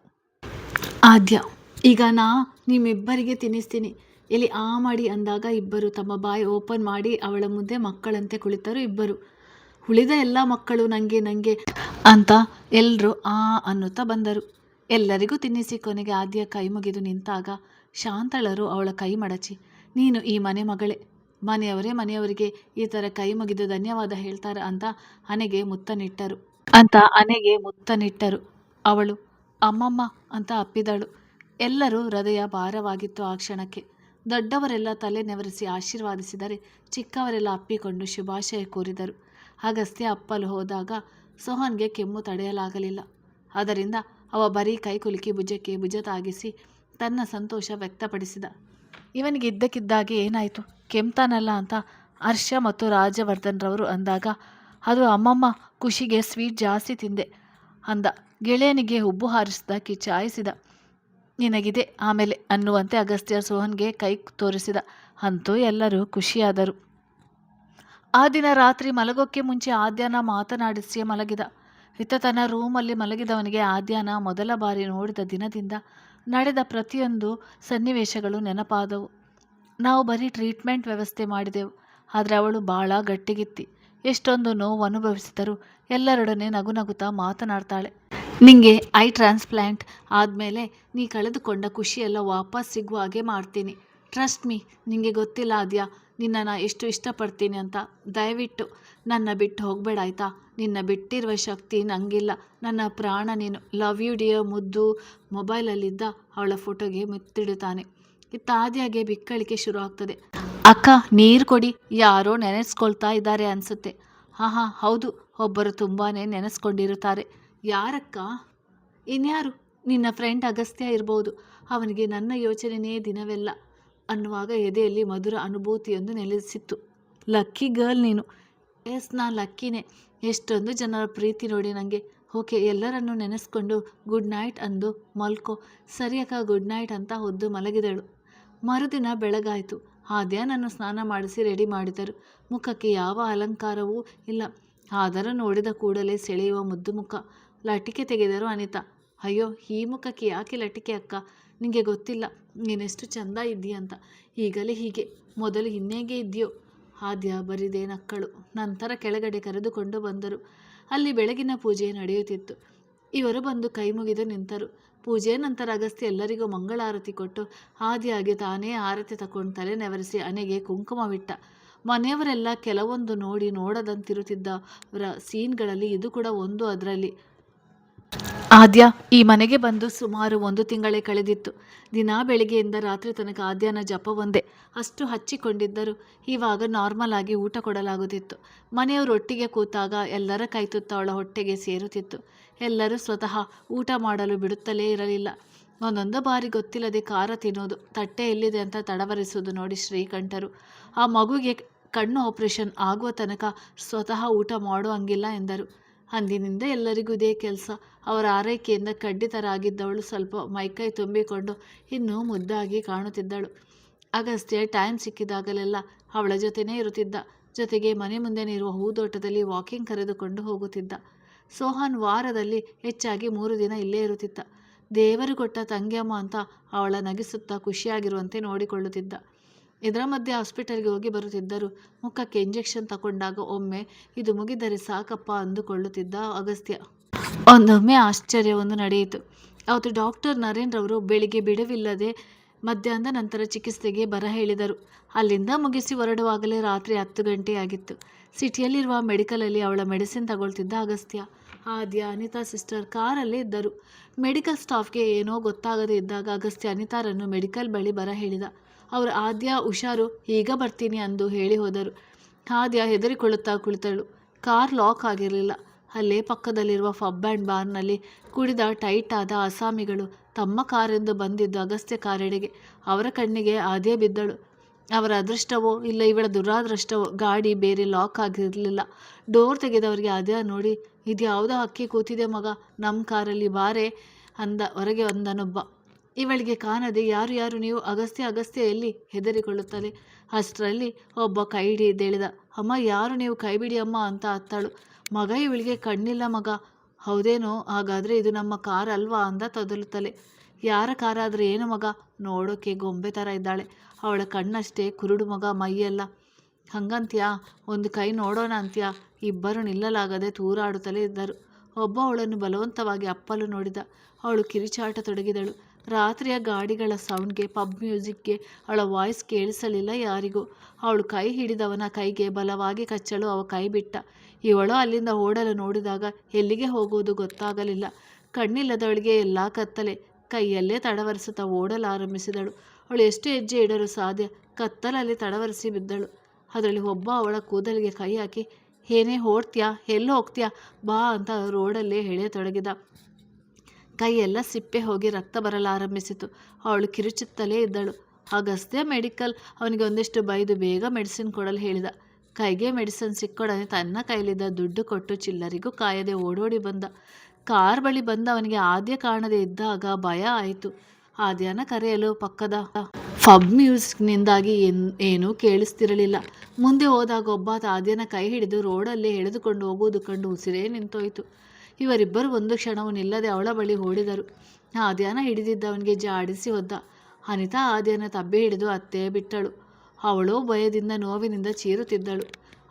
ಆದ್ಯ, ಈಗ ನಾ ನಿಮ್ಮಿಬ್ಬರಿಗೆ ತಿನ್ನಿಸ್ತೀನಿ, ಇಲ್ಲಿ ಆ ಮಾಡಿ ಅಂದಾಗ ಇಬ್ಬರು ತಮ್ಮ ಬಾಯಿ ಓಪನ್ ಮಾಡಿ ಅವಳ ಮುಂದೆ ಮಕ್ಕಳಂತೆ ಕುಳಿತರು ಇಬ್ಬರು. ಉಳಿದ ಎಲ್ಲ ಮಕ್ಕಳು ನಂಗೆ ಅಂತ ಎಲ್ಲರೂ ಆ ಅನ್ನುತ್ತಾ ಬಂದರು. ಎಲ್ಲರಿಗೂ ತಿನ್ನಿಸಿ ಕೊನೆಗೆ ಆದ್ಯ ಕೈ ಮುಗಿದು ನಿಂತಾಗ ಶಾಂತಳರು ಅವಳ ಕೈ ಮಡಚಿ, ನೀನು ಈ ಮನೆ ಮಗಳೇ, ಮನೆಯವರಿಗೆ ಈ ಥರ ಕೈ ಮುಗಿದು ಧನ್ಯವಾದ ಹೇಳ್ತಾರೆ ಅಂತ ಆನೆಗೆ ಮುತ್ತನಿಟ್ಟರು. ಅವಳು ಅಮ್ಮಮ್ಮ ಅಂತ ಅಪ್ಪಿದಳು. ಎಲ್ಲರೂ ಹೃದಯ ಭಾರವಾಗಿತ್ತು ಆ ಕ್ಷಣಕ್ಕೆ. ದೊಡ್ಡವರೆಲ್ಲ ತಲೆ ನೆವರಿಸಿ ಆಶೀರ್ವಾದಿಸಿದರೆ ಚಿಕ್ಕವರೆಲ್ಲ ಅಪ್ಪಿಕೊಂಡು ಶುಭಾಶಯ ಕೋರಿದರು. ಅಗಸ್ತ್ಯ ಅಪ್ಪಲು ಹೋದಾಗ ಸೋಹನ್ಗೆ ಕೆಮ್ಮು ತಡೆಯಲಾಗಲಿಲ್ಲ. ಅದರಿಂದ ಅವ ಬರೀ ಕೈಕುಲುಕಿ ಭುಜಕ್ಕೆ ಭುಜ ತಾಗಿಸಿ ತನ್ನ ಸಂತೋಷ ವ್ಯಕ್ತಪಡಿಸಿದ. ಇವನಿಗೆ ಇದ್ದಕ್ಕಿದ್ದಾಗೆ ಏನಾಯಿತು, ಕೆಮ್ತಾನಲ್ಲ ಅಂತ ಹರ್ಷ ಮತ್ತು ರಾಜವರ್ಧನ್ ರವರು ಅಂದಾಗ, ಅದು ಅಮ್ಮಮ್ಮ ಖುಷಿಗೆ ಸ್ವೀಟ್ ಜಾಸ್ತಿ ತಿಂದೆ ಅಂದ. ಗೆಳೆಯನಿಗೆ ಹುಬ್ಬು ಹಾರಿಸಿದ, ಕಿಚಾಯಿಸಿದ. ನಿನಗಿದೆ ಆಮೇಲೆ ಅನ್ನುವಂತೆ ಅಗಸ್ತ್ಯ ಸೋಹನ್ಗೆ ಕೈ ತೋರಿಸಿದ. ಅಂತೂ ಎಲ್ಲರೂ ಖುಷಿಯಾದರು. ಆ ದಿನ ರಾತ್ರಿ ಮಲಗೋಕ್ಕೆ ಮುಂಚೆ ಆದ್ಯಾನ ಮಾತನಾಡಿಸಿಯೇ ಮಲಗಿದ. ಇತ್ತ ತನ್ನ ರೂಮಲ್ಲಿ ಮಲಗಿದವನಿಗೆ ಆದ್ಯಾನ ಮೊದಲ ಬಾರಿ ನೋಡಿದ ದಿನದಿಂದ ನಡೆದ ಪ್ರತಿಯೊಂದು ಸನ್ನಿವೇಶಗಳು ನೆನಪಾದವು. ನಾವು ಬರೀ ಟ್ರೀಟ್ಮೆಂಟ್ ವ್ಯವಸ್ಥೆ ಮಾಡಿದೆವು, ಆದರೆ ಅವಳು ಭಾಳ ಗಟ್ಟಿಗಿತ್ತಿ. ಎಷ್ಟೊಂದು ನೋವು ಅನುಭವಿಸಿದರೂ ಎಲ್ಲರೊಡನೆ ನಗುತ್ತಾ ಮಾತನಾಡ್ತಾಳೆ. ನಿಂಗೆ ಐ ಟ್ರಾನ್ಸ್ಪ್ಲಾಂಟ್ ಆದಮೇಲೆ ನೀ ಕಳೆದುಕೊಂಡ ಖುಷಿಯೆಲ್ಲ ವಾಪಸ್ ಸಿಗುವ ಹಾಗೆ ಮಾಡ್ತೀನಿ. Trust me. ನಿಂಗೆ ಗೊತ್ತಿಲ್ಲ ಆದ್ಯಾ, ನಿನ್ನನ್ನು ಎಷ್ಟು ಇಷ್ಟಪಡ್ತೀನಿ ಅಂತ. ದಯವಿಟ್ಟು ನನ್ನ ಬಿಟ್ಟು ಹೋಗಬೇಡ ಆಯಿತಾ. ನಿನ್ನ ಬಿಟ್ಟಿರುವ ಶಕ್ತಿ ನನಗಿಲ್ಲ. ನನ್ನ ಪ್ರಾಣ ನೀನು. Love you dear. ಮುದ್ದು ಮೊಬೈಲಲ್ಲಿದ್ದ ಅವಳ ಫೋಟೋಗೆ ಮುತ್ತಿಡುತ್ತಾನೆ. ಇತ್ತ ಆದ್ಯಾಗೆ ಬಿಕ್ಕಳಿಕೆ ಶುರು ಆಗ್ತದೆ. ಅಕ್ಕ ನೀರು ಕೊಡಿ, ಯಾರೋ ನೆನೆಸ್ಕೊಳ್ತಾ ಇದ್ದಾರೆ ಅನಿಸುತ್ತೆ. ಹಾಂ ಹೌದು, ಒಬ್ಬರು ತುಂಬಾ ನೆನೆಸ್ಕೊಂಡಿರುತ್ತಾರೆ. ಯಾರಕ್ಕ? ಇನ್ಯಾರು? ನಿನ್ನ ಫ್ರೆಂಡ್ ಅಗಸ್ತ್ಯ ಇರ್ಬೋದು. ಅವನಿಗೆ ನನ್ನ ಯೋಚನೆಯೇ ದಿನವೆಲ್ಲ ಅನ್ನುವಾಗ ಎದೆಯಲ್ಲಿ ಮಧುರ ಅನುಭೂತಿಯೊಂದು ನೆಲೆಸಿತ್ತು. ಲಕ್ಕಿ ಗರ್ಲ್ ನೀನು. ಎಸ್, ನಾನು ಲಕ್ಕಿನೇ. ಎಷ್ಟೊಂದು ಜನರ ಪ್ರೀತಿ ನೋಡಿ ನನಗೆ. ಓಕೆ, ಎಲ್ಲರನ್ನೂ ನೆನೆಸ್ಕೊಂಡು ಗುಡ್ ನೈಟ್ ಅಂದು ಮಲ್ಕೋ. ಸರಿಯಕ್ಕ, ಗುಡ್ ನೈಟ್ ಅಂತ ಹೊದ್ದು ಮಲಗಿದಳು. ಮರುದಿನ ಬೆಳಗಾಯಿತು. ಆದ್ಯಾನನ್ನು ಸ್ನಾನ ಮಾಡಿಸಿ ರೆಡಿ ಮಾಡಿದರು. ಮುಖಕ್ಕೆ ಯಾವ ಅಲಂಕಾರವೂ ಇಲ್ಲ, ಆದರೂ ನೋಡಿದ ಕೂಡಲೇ ಸೆಳೆಯುವ ಮುದ್ದು ಮುಖ. ಲಟಿಕೆ ತೆಗೆದರು ಅನಿತಾ. ಅಯ್ಯೋ, ಈ ಮುಖಕ್ಕೆ ಯಾಕೆ ಲಟಿಕೆ ಅಕ್ಕ? ನಿಮಗೆ ಗೊತ್ತಿಲ್ಲ ನೀನೆಷ್ಟು ಚಂದ ಇದ್ದೀಯಂತ. ಈಗಲೇ ಹೀಗೆ, ಮೊದಲು ಇನ್ನೇಗೆ ಇದ್ದೀಯೋ? ಆದ್ಯ ಬರಿದೇ ನಕ್ಕಳು. ನಂತರ ಕೆಳಗಡೆ ಕರೆದುಕೊಂಡು ಬಂದರು. ಅಲ್ಲಿ ಬೆಳಗಿನ ಪೂಜೆ ನಡೆಯುತ್ತಿತ್ತು. ಇವರು ಬಂದು ಕೈ ಮುಗಿದು ನಿಂತರು. ಪೂಜೆಯ ನಂತರ ಅಗಸ್ತ್ಯ ಎಲ್ಲರಿಗೂ ಮಂಗಳಾರತಿ ಕೊಟ್ಟು ಆದ್ಯಾಗೆ ತಾನೇ ಆರತಿ ತಕೊಂಡು ತಲೆ ನೆವರಿಸಿ ಹಣೆಗೆ ಕುಂಕುಮವಿಟ್ಟ. ಮನೆಯವರೆಲ್ಲ ಕೆಲವೊಂದು ನೋಡಿ ನೋಡದಂತಿರುತ್ತಿದ್ದವರ ಸೀನ್ಗಳಲ್ಲಿ ಇದು ಕೂಡ ಒಂದು. ಅದರಲ್ಲಿ ಆದ್ಯ ಈ ಮನೆಗೆ ಬಂದು ಸುಮಾರು 1 ತಿಂಗಳೇ ಕಳೆದಿತ್ತು. ದಿನಾ ಬೆಳಿಗ್ಗೆಯಿಂದ ರಾತ್ರಿ ತನಕ ಆದ್ಯನ ಜಪವೊಂದೇ. ಅಷ್ಟು ಹಚ್ಚಿಕೊಂಡಿದ್ದರು. ಇವಾಗ ನಾರ್ಮಲ್ ಆಗಿ ಊಟ ಕೊಡಲಾಗುತ್ತಿತ್ತು. ಮನೆಯವರು ಒಟ್ಟಿಗೆ ಕೂತಾಗ ಎಲ್ಲರ ಕೈತುತ್ತ ಅವಳ ಹೊಟ್ಟೆಗೆ ಸೇರುತ್ತಿತ್ತು. ಎಲ್ಲರೂ ಸ್ವತಃ ಊಟ ಮಾಡಲು ಬಿಡುತ್ತಲೇ ಇರಲಿಲ್ಲ. ಒಂದೊಂದು ಬಾರಿ ಗೊತ್ತಿಲ್ಲದೆ ಖಾರ ತಿನ್ನೋದು, ತಟ್ಟೆ ಎಲ್ಲಿದೆ ಅಂತ ತಡವರಿಸುವುದು ನೋಡಿ ಶ್ರೀಕಂಠರು. ಆ ಮಗುಗೆ ಕಣ್ಣು ಆಪರೇಷನ್ ಆಗುವ ತನಕ ಸ್ವತಃ ಊಟ ಮಾಡೋ ಹಂಗಿಲ್ಲ ಎಂದರು. ಅಂದಿನಿಂದ ಎಲ್ಲರಿಗೂ ಇದೇ ಕೆಲಸ. ಅವರ ಆರೈಕೆಯಿಂದ ಕಡ್ಡಿತರಾಗಿದ್ದವಳು ಸ್ವಲ್ಪ ಮೈಕೈ ತುಂಬಿಕೊಂಡು ಇನ್ನೂ ಮುದ್ದಾಗಿ ಕಾಣುತ್ತಿದ್ದಳು. ಅಗಸ್ತ್ಯ ಟೈಮ್ ಸಿಕ್ಕಿದಾಗಲೆಲ್ಲ ಅವಳ ಜೊತೆನೇ ಇರುತ್ತಿದ್ದ. ಜೊತೆಗೆ ಮನೆ ಮುಂದೆನೇ ಇರುವ ಹೂದೋಟದಲ್ಲಿ ವಾಕಿಂಗ್ ಕರೆದುಕೊಂಡು ಹೋಗುತ್ತಿದ್ದ. ಸೋಹನ್ ವಾರದಲ್ಲಿ ಹೆಚ್ಚಾಗಿ 3 ದಿನ ಇಲ್ಲೇ ಇರುತ್ತಿದ್ದ. ದೇವರು ಕೊಟ್ಟ ತಂಗಿಯಮ್ಮ ಅಂತ ಅವಳ ನಗಿಸುತ್ತಾ ಖುಷಿಯಾಗಿರುವಂತೆ ನೋಡಿಕೊಳ್ಳುತ್ತಿದ್ದ. ಇದರ ಮಧ್ಯೆ ಹಾಸ್ಪಿಟಲ್ಗೆ ಹೋಗಿ ಬರುತ್ತಿದ್ದರು. ಮುಖಕ್ಕೆ ಇಂಜೆಕ್ಷನ್ ತಗೊಂಡಾಗ ಒಮ್ಮೆ ಇದು ಮುಗಿದರೆ ಸಾಕಪ್ಪ ಅಂದುಕೊಳ್ಳುತ್ತಿದ್ದ ಅಗಸ್ತ್ಯ. ಒಂದೊಮ್ಮೆ ಆಶ್ಚರ್ಯವೊಂದು ನಡೆಯಿತು. ಅವತ್ತು ಡಾಕ್ಟರ್ ನರೇನ್ ರವರು ಬೆಳಿಗ್ಗೆ ಬಿಡುವಿಲ್ಲದೆ ಮಧ್ಯಾಹ್ನದ ನಂತರ ಚಿಕಿತ್ಸೆಗೆ ಬರ ಹೇಳಿದರು. ಅಲ್ಲಿಂದ ಮುಗಿಸಿ ಹೊರಡುವಾಗಲೇ ರಾತ್ರಿ 10 ಗಂಟೆಯಾಗಿತ್ತು. ಸಿಟಿಯಲ್ಲಿರುವ ಮೆಡಿಕಲಲ್ಲಿ ಅವಳ ಮೆಡಿಸಿನ್ ತಗೊಳ್ತಿದ್ದ ಅಗಸ್ತ್ಯ. ಆದ್ಯ, ಅನಿತಾ ಸಿಸ್ಟರ್ ಕಾರಲ್ಲೇ ಇದ್ದರು. ಮೆಡಿಕಲ್ ಸ್ಟಾಫ್ಗೆ ಏನೋ ಗೊತ್ತಾಗದೇ ಇದ್ದಾಗ ಅಗಸ್ತ್ಯ ಅನಿತಾರನ್ನು ಮೆಡಿಕಲ್ ಬಳಿ ಬರ ಹೇಳಿದ. ಅವರು ಆದ್ಯ ಹುಷಾರು, ಈಗ ಬರ್ತೀನಿ ಅಂದು ಹೇಳಿ ಹೋದರು. ಆದ್ಯ ಹೆದರಿಕೊಳ್ಳುತ್ತಾ ಕುಳಿತಳು. ಕಾರ್ ಲಾಕ್ ಆಗಿರಲಿಲ್ಲ. ಅಲ್ಲೇ ಪಕ್ಕದಲ್ಲಿರುವ ಪಬ್ ಆ್ಯಂಡ್ ಬಾರ್ನಲ್ಲಿ ಕುಡಿದ ಟೈಟ್ ಆದ ಅಸಾಮಿಗಳು ತಮ್ಮ ಕಾರೆಂದು ಬಂದಿದ್ದು ಅಗಸ್ತ್ಯ ಕಾರೆಡೆಗೆ. ಅವರ ಕಣ್ಣಿಗೆ ಆದ್ಯ ಬಿದ್ದಳು. ಅವರ ಅದೃಷ್ಟವೋ ಇಲ್ಲ ಇವಳ ದುರಾದೃಷ್ಟವೋ, ಗಾಡಿ ಬೇರೆ ಲಾಕ್ ಆಗಿರಲಿಲ್ಲ. ಡೋರ್ ತೆಗೆದವರಿಗೆ ಆದ್ಯ ನೋಡಿ, ಇದು ಯಾವುದೋ ಹಕ್ಕಿ ಕೂತಿದೆ ಮಗ ನಮ್ಮ ಕಾರಲ್ಲಿ, ಬಾರೆ ಅಂದ. ಹೊರಗೆ ಒಂದನೊಬ್ಬ. ಇವಳಿಗೆ ಕಾಣದೆ ಯಾರು ನೀವು? ಅಗಸ್ತ್ಯ ಎಲ್ಲಿ? ಹೆದರಿಕೊಳ್ಳುತ್ತಲೇ. ಅಷ್ಟರಲ್ಲಿ ಒಬ್ಬ ಕೈ ಹಿಡಿದೆಳೆದ. ಅಮ್ಮ ಯಾರು ನೀವು? ಕೈ ಬಿಡಿ ಅಮ್ಮ ಅಂತ ಅತ್ತಳು. ಮಗ ಇವಳಿಗೆ ಕಣ್ಣಿಲ್ಲ ಮಗ. ಹೌದೇನೋ, ಹಾಗಾದರೆ ಇದು ನಮ್ಮ ಕಾರ್ ಅಲ್ವಾ ಅಂದ ತೊದಲುತ್ತಲೇ. ಯಾರ ಕಾರಾದರೆ ಏನು ಮಗ? ನೋಡೋಕೆ ಗೊಂಬೆ ಥರ ಇದ್ದಾಳೆ. ಅವಳ ಕಣ್ಣಷ್ಟೇ ಕುರುಡು ಮಗ, ಮೈಯೆಲ್ಲ. ಹಂಗಂತ್ಯಾ? ಒಂದು ಕೈ ನೋಡೋಣ ಅಂತ್ಯಾ? ಇಬ್ಬರು ನಿಲ್ಲಲಾಗದೆ ತೂರಾಡುತ್ತಲೇ ಇದ್ದರು. ಒಬ್ಬ ಅವಳನ್ನು ಬಲವಂತವಾಗಿ ಅಪ್ಪಲು ನೋಡಿದ. ಅವಳು ಕಿರಿಚಾಟತೊಡಗಿದಳು. ರಾತ್ರಿಯ ಗಾಡಿಗಳ ಸೌಂಡ್ಗೆ, ಪಬ್ ಮ್ಯೂಸಿಕ್ಗೆ ಅವಳ ವಾಯ್ಸ್ ಕೇಳಿಸಲಿಲ್ಲ ಯಾರಿಗೂ. ಅವಳು ಕೈ ಹಿಡಿದವನ ಕೈಗೆ ಬಲವಾಗಿ ಕಚ್ಚಲು ಅವ ಕೈ ಬಿಟ್ಟ. ಇವಳು ಅಲ್ಲಿಂದ ಓಡಲು ನೋಡಿದಾಗ ಎಲ್ಲಿಗೆ ಹೋಗುವುದು ಗೊತ್ತಾಗಲಿಲ್ಲ. ಕಣ್ಣಿಲ್ಲದವಳಿಗೆ ಎಲ್ಲ ಕತ್ತಲೆ. ಕೈಯಲ್ಲೇ ತಡವರಿಸುತ್ತಾ ಓಡಲಾರಂಭಿಸಿದಳು. ಅವಳು ಎಷ್ಟು ಹೆಜ್ಜೆ ಇಡಲು ಸಾಧ್ಯ? ಕತ್ತಲಲ್ಲಿ ತಡವರಿಸಿ ಬಿದ್ದಳು. ಅದರಲ್ಲಿ ಒಬ್ಬ ಅವಳ ಕೂದಲಿಗೆ ಕೈ ಹಾಕಿ, ಏನೇ ಓಡ್ತೀಯಾ, ಎಲ್ಲಿ ಹೋಗ್ತೀಯಾ, ಬಾ ಅಂತ ರೋಡಲ್ಲೇ ಎಳೆಯತೊಡಗಿದ. ಕೈಯೆಲ್ಲ ಸಿಪ್ಪೆ ಹೋಗಿ ರಕ್ತ ಬರಲಾರಂಭಿಸಿತು. ಅವಳು ಕಿರುಚುತ್ತಲೇ ಇದ್ದಳು. ಅಗಸ್ತ್ಯ ಮೆಡಿಕಲ್ ಅವನಿಗೆ ಒಂದಿಷ್ಟು ಬೈದು ಬೇಗ ಮೆಡಿಸಿನ್ ಕೊಡಲು ಹೇಳಿದ. ಕೈಗೆ ಮೆಡಿಸಿನ್ ಸಿಕ್ಕೊಡನೆ ತನ್ನ ಕೈಲಿದ್ದ ದುಡ್ಡು ಕೊಟ್ಟು ಚಿಲ್ಲರಿಗೂ ಕಾಯದೆ ಓಡೋಡಿ ಬಂದ. ಕಾರ್ ಬಳಿ ಬಂದ ಅವನಿಗೆ ಆದ್ಯ ಕಾಣದೆ ಇದ್ದಾಗ ಭಯ ಆಯಿತು. ಆದ್ಯನ ಕರೆಯಲು ಪಕ್ಕದ ಪಬ್ ಮ್ಯೂಸಿಕ್ನಿಂದಾಗಿ ಏನೂ ಕೇಳಿಸ್ತಿರಲಿಲ್ಲ. ಮುಂದೆ ಹೋದಾಗ ಒಬ್ಬ ಆದ್ಯನ ಕೈ ಹಿಡಿದು ರೋಡಲ್ಲೇ ಎಳೆದುಕೊಂಡು ಹೋಗುವುದು ಕಂಡು ಉಸಿರೇ ನಿಂತೋಯ್ತು. ಇವರಿಬ್ಬರು ಒಂದು ಕ್ಷಣವೂ ನಿಲ್ಲದೆ ಅವಳ ಬಳಿ ಓಡಿದರು. ಆದ್ಯನ ಹಿಡಿದಿದ್ದವನಿಗೆ ಜಾಡಿಸಿ ಒದ್ದ. ಅನಿತಾ ಆದ್ಯನ ತಬ್ಬೆ ಹಿಡಿದು ಅತ್ತೇ ಬಿಟ್ಟಳು. ಅವಳು ಭಯದಿಂದ ನೋವಿನಿಂದ ಚೀರುತ್ತಿದ್ದಳು.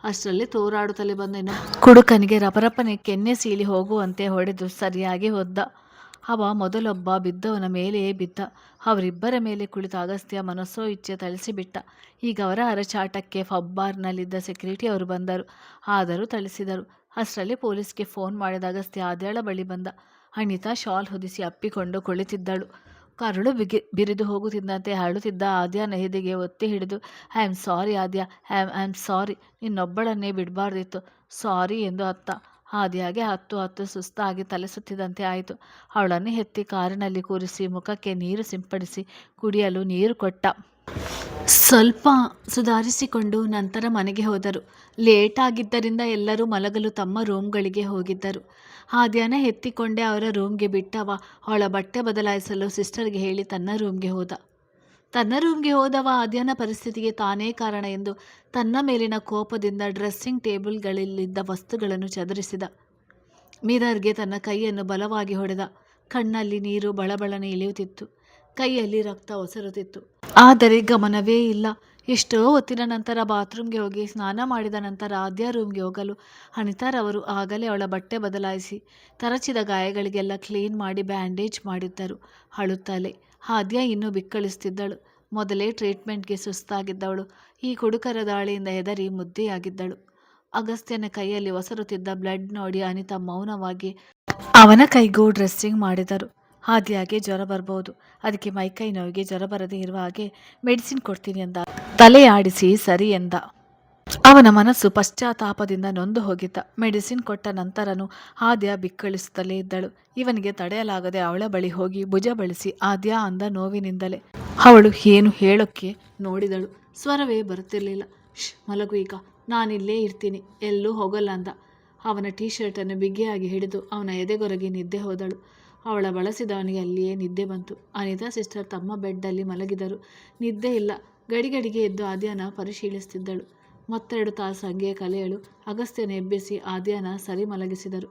ಅಷ್ಟರಲ್ಲಿ ತೋರಾಡುತ್ತಲೇ ಬಂದ ಕುಡುಕನಿಗೆ ರಪರಪನೆ ಕೆನ್ನೆ ಸೀಳಿ ಹೋಗುವಂತೆ ಹೊಡೆದು ಸರಿಯಾಗಿ ಒದ್ದ. ಅವ ಮೊದಲೊಬ್ಬ ಬಿದ್ದವನ ಮೇಲೆಯೇ ಬಿದ್ದ. ಅವರಿಬ್ಬರ ಮೇಲೆ ಕುಳಿತ ಅಗಸ್ತ್ಯ ಮನಸ್ಸೋ ಇಚ್ಛೆ ಥಳಿಸಿಬಿಟ್ಟ. ಈಗ ಅವರ ಅರಚಾಟಕ್ಕೆ ಪಬ್ ಬಾರ್ನಲ್ಲಿದ್ದ ಸೆಕ್ಯೂರಿಟಿ ಅವರು ಬಂದರು. ಆದರೂ ಥಳಿಸಿದರು. ಅಷ್ಟರಲ್ಲಿ ಪೊಲೀಸ್ಗೆ ಫೋನ್ ಮಾಡಿದ ಅಗಸ್ತ್ಯ ಆದ್ಯಳ ಬಳಿ ಬಂದ. ಅನಿತಾ ಶಾಲ್ ಹೊದಿಸಿ ಅಪ್ಪಿಕೊಂಡು ಕುಳಿತಿದ್ದಳು. ಕರುಳು ಬಿರಿದು ಹೋಗುತ್ತಿದ್ದಂತೆ ಅಳುತ್ತಿದ್ದ ಆದ್ಯನ ಎದೆಗೆ ಒತ್ತಿ ಹಿಡಿದು, I am sorry Aadya, I am sorry, ನಿನ್ನೊಬ್ಬಳನ್ನೇ ಬಿಡಬಾರ್ದಿತ್ತು, ಸಾರಿ ಎಂದು ಅತ್ತ. ಆದ್ಯಾಗೆ ಹತ್ತು ಸುಸ್ತಾಗಿ ತಲೆ ಸುತ್ತಿದಂತೆ ಆಯಿತು. ಅವಳನ್ನು ಎತ್ತಿ ಕಾರಿನಲ್ಲಿ ಕೂರಿಸಿ ಮುಖಕ್ಕೆ ನೀರು ಸಿಂಪಡಿಸಿ ಕುಡಿಯಲು ನೀರು ಕೊಟ್ಟ. ಸ್ವಲ್ಪ ಸುಧಾರಿಸಿಕೊಂಡು ನಂತರ ಮನೆಗೆ ಹೋದರು. ಲೇಟ್ ಆಗಿದ್ದರಿಂದ ಎಲ್ಲರೂ ಮಲಗಲು ತಮ್ಮ ರೂಮ್ಗಳಿಗೆ ಹೋಗಿದ್ದರು. ಆದ್ಯನ ಎತ್ತಿಕೊಂಡೇ ಅವರ ರೂಮ್ಗೆ ಬಿಟ್ಟವ ಅವಳ ಬಟ್ಟೆ ಬದಲಾಯಿಸಲು ಸಿಸ್ಟರ್ಗೆ ಹೇಳಿ ತನ್ನ ರೂಮ್ಗೆ ಹೋದವ ಆದ್ಯನ ಪರಿಸ್ಥಿತಿಗೆ ತಾನೇ ಕಾರಣ ಎಂದು ತನ್ನ ಮೇಲಿನ ಕೋಪದಿಂದ ಡ್ರೆಸ್ಸಿಂಗ್ ಟೇಬಲ್ಗಳಲ್ಲಿದ್ದ ವಸ್ತುಗಳನ್ನು ಚದುರಿಸಿದ. ಮಿರರ್ಗೆ ತನ್ನ ಕೈಯನ್ನು ಬಲವಾಗಿ ಹೊಡೆದ. ಕಣ್ಣಲ್ಲಿ ನೀರು ಬಳಬಳನೆ ಇಳಿಯುತ್ತಿತ್ತು. ಕೈಯಲ್ಲಿ ರಕ್ತ ಒಸರುತ್ತಿತ್ತು. ಆದರೆ ಗಮನವೇ ಇಲ್ಲ. ಎಷ್ಟೋ ಹೊತ್ತಿನ ನಂತರ ಬಾತ್ರೂಮ್ಗೆ ಹೋಗಿ ಸ್ನಾನ ಮಾಡಿದ ನಂತರ ಆದ್ಯ ರೂಮ್ಗೆ ಹೋಗಲು ಅನಿತಾರವರು ಆಗಲೇ ಅವಳ ಬಟ್ಟೆ ಬದಲಾಯಿಸಿ ತರಚಿದ ಗಾಯಗಳಿಗೆಲ್ಲ ಕ್ಲೀನ್ ಮಾಡಿ ಬ್ಯಾಂಡೇಜ್ ಮಾಡಿದ್ದರು. ಅಳುತ್ತಲೇ ಆದ್ಯ ಇನ್ನೂ ಬಿಕ್ಕಳಿಸ್ತಿದ್ದಳು. ಮೊದಲೇ ಟ್ರೀಟ್ಮೆಂಟ್ಗೆ ಸುಸ್ತಾಗಿದ್ದವಳು ಈ ಕುಡುಕರ ದಾಳಿಯಿಂದ ಹೆದರಿ ಮುದ್ದೆಯಾಗಿದ್ದಳು. ಅಗಸ್ತ್ಯನ ಕೈಯಲ್ಲಿ ಒಸರುತ್ತಿದ್ದ ಬ್ಲಡ್ ನೋಡಿ ಅನಿತಾ ಮೌನವಾಗಿ ಅವನ ಕೈಗೂ ಡ್ರೆಸ್ಸಿಂಗ್ ಮಾಡಿದರು. ಆದ್ಯಾಗೆ ಜ್ವರ ಬರ್ಬೋದು, ಅದಕ್ಕೆ ಮೈಕೈ ನೋವಿಗೆ ಜ್ವರ ಬರದೇ ಇರುವ ಹಾಗೆ ಮೆಡಿಸಿನ್ ಕೊಡ್ತೀನಿ ಎಂದ. ತಲೆ ಆಡಿಸಿ ಸರಿ ಎಂದ. ಅವನ ಮನಸ್ಸು ಪಶ್ಚಾತ್ತಾಪದಿಂದ ನೊಂದು ಹೋಗಿದ್ದ. ಮೆಡಿಸಿನ್ ಕೊಟ್ಟ ನಂತರನೂ ಆದ್ಯ ಬಿಕ್ಕಳಿಸುತ್ತಲೇ ಇದ್ದಳು. ಇವನಿಗೆ ತಡೆಯಲಾಗದೆ ಅವಳ ಬಳಿ ಹೋಗಿ ಭುಜ ಬಳಸಿ ಆದ್ಯ ಅಂದ ನೋವಿನಿಂದಲೇ. ಅವಳು ಏನು ಹೇಳೋಕ್ಕೆ ನೋಡಿದಳು. ಸ್ವರವೇ ಬರುತ್ತಿರಲಿಲ್ಲ. ಮಲಗು, ಈಗ ನಾನಿಲ್ಲೇ ಇರ್ತೀನಿ, ಎಲ್ಲೂ ಹೋಗಲ್ಲ ಅಂದ. ಅವನ ಟೀ ಶರ್ಟನ್ನು ಬಿಗಿಯಾಗಿ ಹಿಡಿದು ಅವನ ಎದೆಗೊರಗಿ ನಿದ್ದೆ ಹೋದಳು. ಅವಳ ಬಳಸಿದವನಿಗೆ ಅಲ್ಲಿಯೇ ನಿದ್ದೆ ಬಂತು. ಅನಿತಾ ಸಿಸ್ಟರ್ ತಮ್ಮ ಬೆಡ್ಡಲ್ಲಿ ಮಲಗಿದರು. ನಿದ್ದೆ ಇಲ್ಲ. ಗಡಿಗಡಿಗೆ ಎದ್ದು ಆದ್ಯನ ಪರಿಶೀಲಿಸುತ್ತಿದ್ದಳು. ಮತ್ತೆರಡು ತಾಸು ಹಂಗೆ ಕಲೆಯಲು ಅಗಸ್ತ್ಯನ ಎಬ್ಬಿಸಿ ಆದ್ಯನ ಸರಿ ಮಲಗಿಸಿದರು.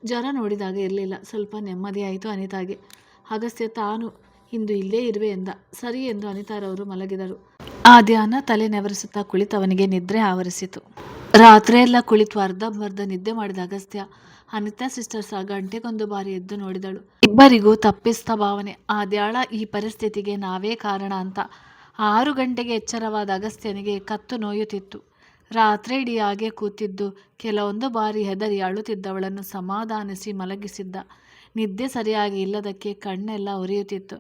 ಜ್ವರ ನೋಡಿದಾಗ ಇರಲಿಲ್ಲ. ಸ್ವಲ್ಪ ನೆಮ್ಮದಿಯಾಯಿತು ಅನಿತಾಗೆ. ಅಗಸ್ತ್ಯ ತಾನು ಇಂದು ಇಲ್ಲೇ ಇರುವೆ ಎಂದ. ಸರಿ ಎಂದು ಅನಿತಾರವರು ಮಲಗಿದರು. ಆದ್ಯನ ತಲೆ ನೆವರಿಸುತ್ತಾ ಕುಳಿತವನಿಗೆ ನಿದ್ರೆ ಆವರಿಸಿತು. ರಾತ್ರಿಯೆಲ್ಲ ಕುಳಿತು ಅರ್ಧಂಬರ್ಧ ನಿದ್ದೆ ಮಾಡಿದ ಅಗಸ್ತ್ಯ ಅನಿತಾ ಸಿಸ್ಟರ್ ಸಹ ಗಂಟೆಗೊಂದು ಬಾರಿ ಎದ್ದು ನೋಡಿದಳು. ಇಬ್ಬರಿಗೂ ತಪ್ಪಿಸ್ತ ಭಾವನೆ. ಆದ್ಯಾಳ ಈ ಪರಿಸ್ಥಿತಿಗೆ ನಾವೇ ಕಾರಣ ಅಂತ. 6 ಗಂಟೆಗೆ ಎಚ್ಚರವಾದ ಅಗಸ್ತ್ಯನಿಗೆ ಕತ್ತು ನೋಯುತ್ತಿತ್ತು. ರಾತ್ರಿ ಇಡೀ ಹಾಗೆ ಕೂತಿದ್ದು ಕೆಲವೊಂದು ಬಾರಿ ಹೆದರಿ ಅಳುತ್ತಿದ್ದವಳನ್ನು ಸಮಾಧಾನಿಸಿ ಮಲಗಿಸಿದ್ದ. ನಿದ್ದೆ ಸರಿಯಾಗಿ ಇಲ್ಲದಕ್ಕೆ ಕಣ್ಣೆಲ್ಲ ಉರಿಯುತ್ತಿತ್ತು.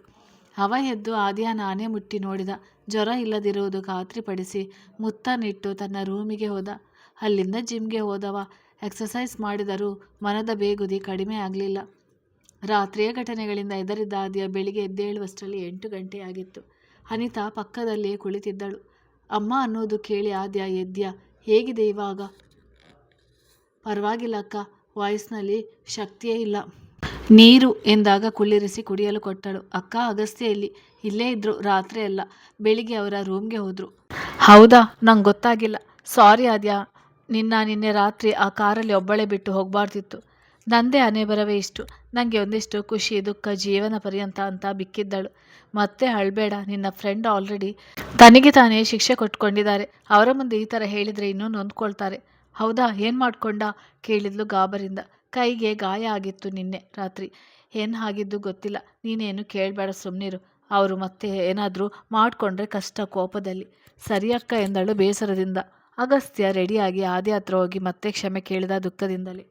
ಅವ ಎದ್ದು ಆದ್ಯನ ಆನೆ ಮುಟ್ಟಿ ನೋಡಿದ. ಜ್ವರ ಇಲ್ಲದಿರುವುದು ಖಾತ್ರಿಪಡಿಸಿ ಮುತ್ತನ್ನಿಟ್ಟು ತನ್ನ ರೂಮಿಗೆ ಹೋದ. ಅಲ್ಲಿಂದ ಜಿಮ್ಗೆ ಹೋದವ. ಎಕ್ಸಸೈಸ್ ಮಾಡಿದರೂ ಮನದ ಬೇಗುದಿ ಕಡಿಮೆ ಆಗಲಿಲ್ಲ. ರಾತ್ರಿಯ ಘಟನೆಗಳಿಂದ ಹೆದರಿದ್ದ ಆದ್ಯ ಬೆಳಿಗ್ಗೆ ಎದ್ದೇಳುವಷ್ಟರಲ್ಲಿ 8 ಗಂಟೆಯಾಗಿತ್ತು. ಅನಿತಾ ಪಕ್ಕದಲ್ಲಿಯೇ ಕುಳಿತಿದ್ದಳು. ಅಮ್ಮ ಅನ್ನೋದು ಕೇಳಿ ಆದ್ಯ ಎದ್ಯಾ, ಹೇಗಿದೆ ಇವಾಗ? ಪರವಾಗಿಲ್ಲ ಅಕ್ಕ, ವಾಯ್ಸ್ನಲ್ಲಿ ಶಕ್ತಿಯೇ ಇಲ್ಲ. ನೀರು ಎಂದಾಗ ಕುಳ್ಳಿರಿಸಿ ಕುಡಿಯಲು ಕೊಟ್ಟಳು. ಅಕ್ಕ ಅಗಸ್ತ್ಯ ಇಲ್ಲೇ ಇದ್ರು ರಾತ್ರಿ ಎಲ್ಲ. ಬೆಳಿಗ್ಗೆ ಅವರ ರೂಮ್ಗೆ ಹೋದ್ರು. ಹೌದಾ, ನಂಗೆ ಗೊತ್ತಾಗಿಲ್ಲ. ಸಾರಿ ಆದ್ಯ, ನಿನ್ನೆ ರಾತ್ರಿ ಆ ಕಾರಲ್ಲಿ ಒಬ್ಬಳೇ ಬಿಟ್ಟು ಹೋಗಬಾರ್ದಿತ್ತು. ನಂದೇ ಹಣೆ ಬರವೇ ಇಷ್ಟು. ನನಗೆ ಒಂದಿಷ್ಟು ಖುಷಿ ದುಃಖ ಜೀವನ ಪರ್ಯಂತ ಅಂತ ಬಿಕ್ಕಿದ್ದಳು. ಮತ್ತೆ ಅಳ್ಬೇಡ, ನಿನ್ನ ಫ್ರೆಂಡ್ ಆಲ್ರೆಡಿ ತನಗೆ ತಾನೇ ಶಿಕ್ಷೆ ಕೊಟ್ಕೊಂಡಿದ್ದಾರೆ. ಅವರ ಮುಂದೆ ಈ ಥರ ಹೇಳಿದರೆ ಇನ್ನೂ ನೊಂದ್ಕೊಳ್ತಾರೆ. ಹೌದಾ, ಏನು ಮಾಡ್ಕೊಂಡ ಕೇಳಿದ್ಲು ಗಾಬರಿಂದ. ಕೈಗೆ ಗಾಯ ಆಗಿತ್ತು ನಿನ್ನೆ ರಾತ್ರಿ. ಏನು ಆಗಿದ್ದು ಗೊತ್ತಿಲ್ಲ. ನೀನೇನು ಕೇಳಬೇಡ, ಸುಮ್ಮನಿರು. ಅವರು ಮತ್ತೆ ಏನಾದರೂ ಮಾಡಿಕೊಂಡ್ರೆ ಕಷ್ಟ ಕೋಪದಲ್ಲಿ. ಸರಿಯಕ್ಕ ಎಂದಳು ಬೇಸರದಿಂದ. ಅಗಸ್ತ್ಯ ರೆಡಿಯಾಗಿ ಆದಿ ಹತ್ರ ಹೋಗಿ ಮತ್ತೆ ಕ್ಷಮೆ ಕೇಳಿದ ದುಃಖದಿಂದಲೇ.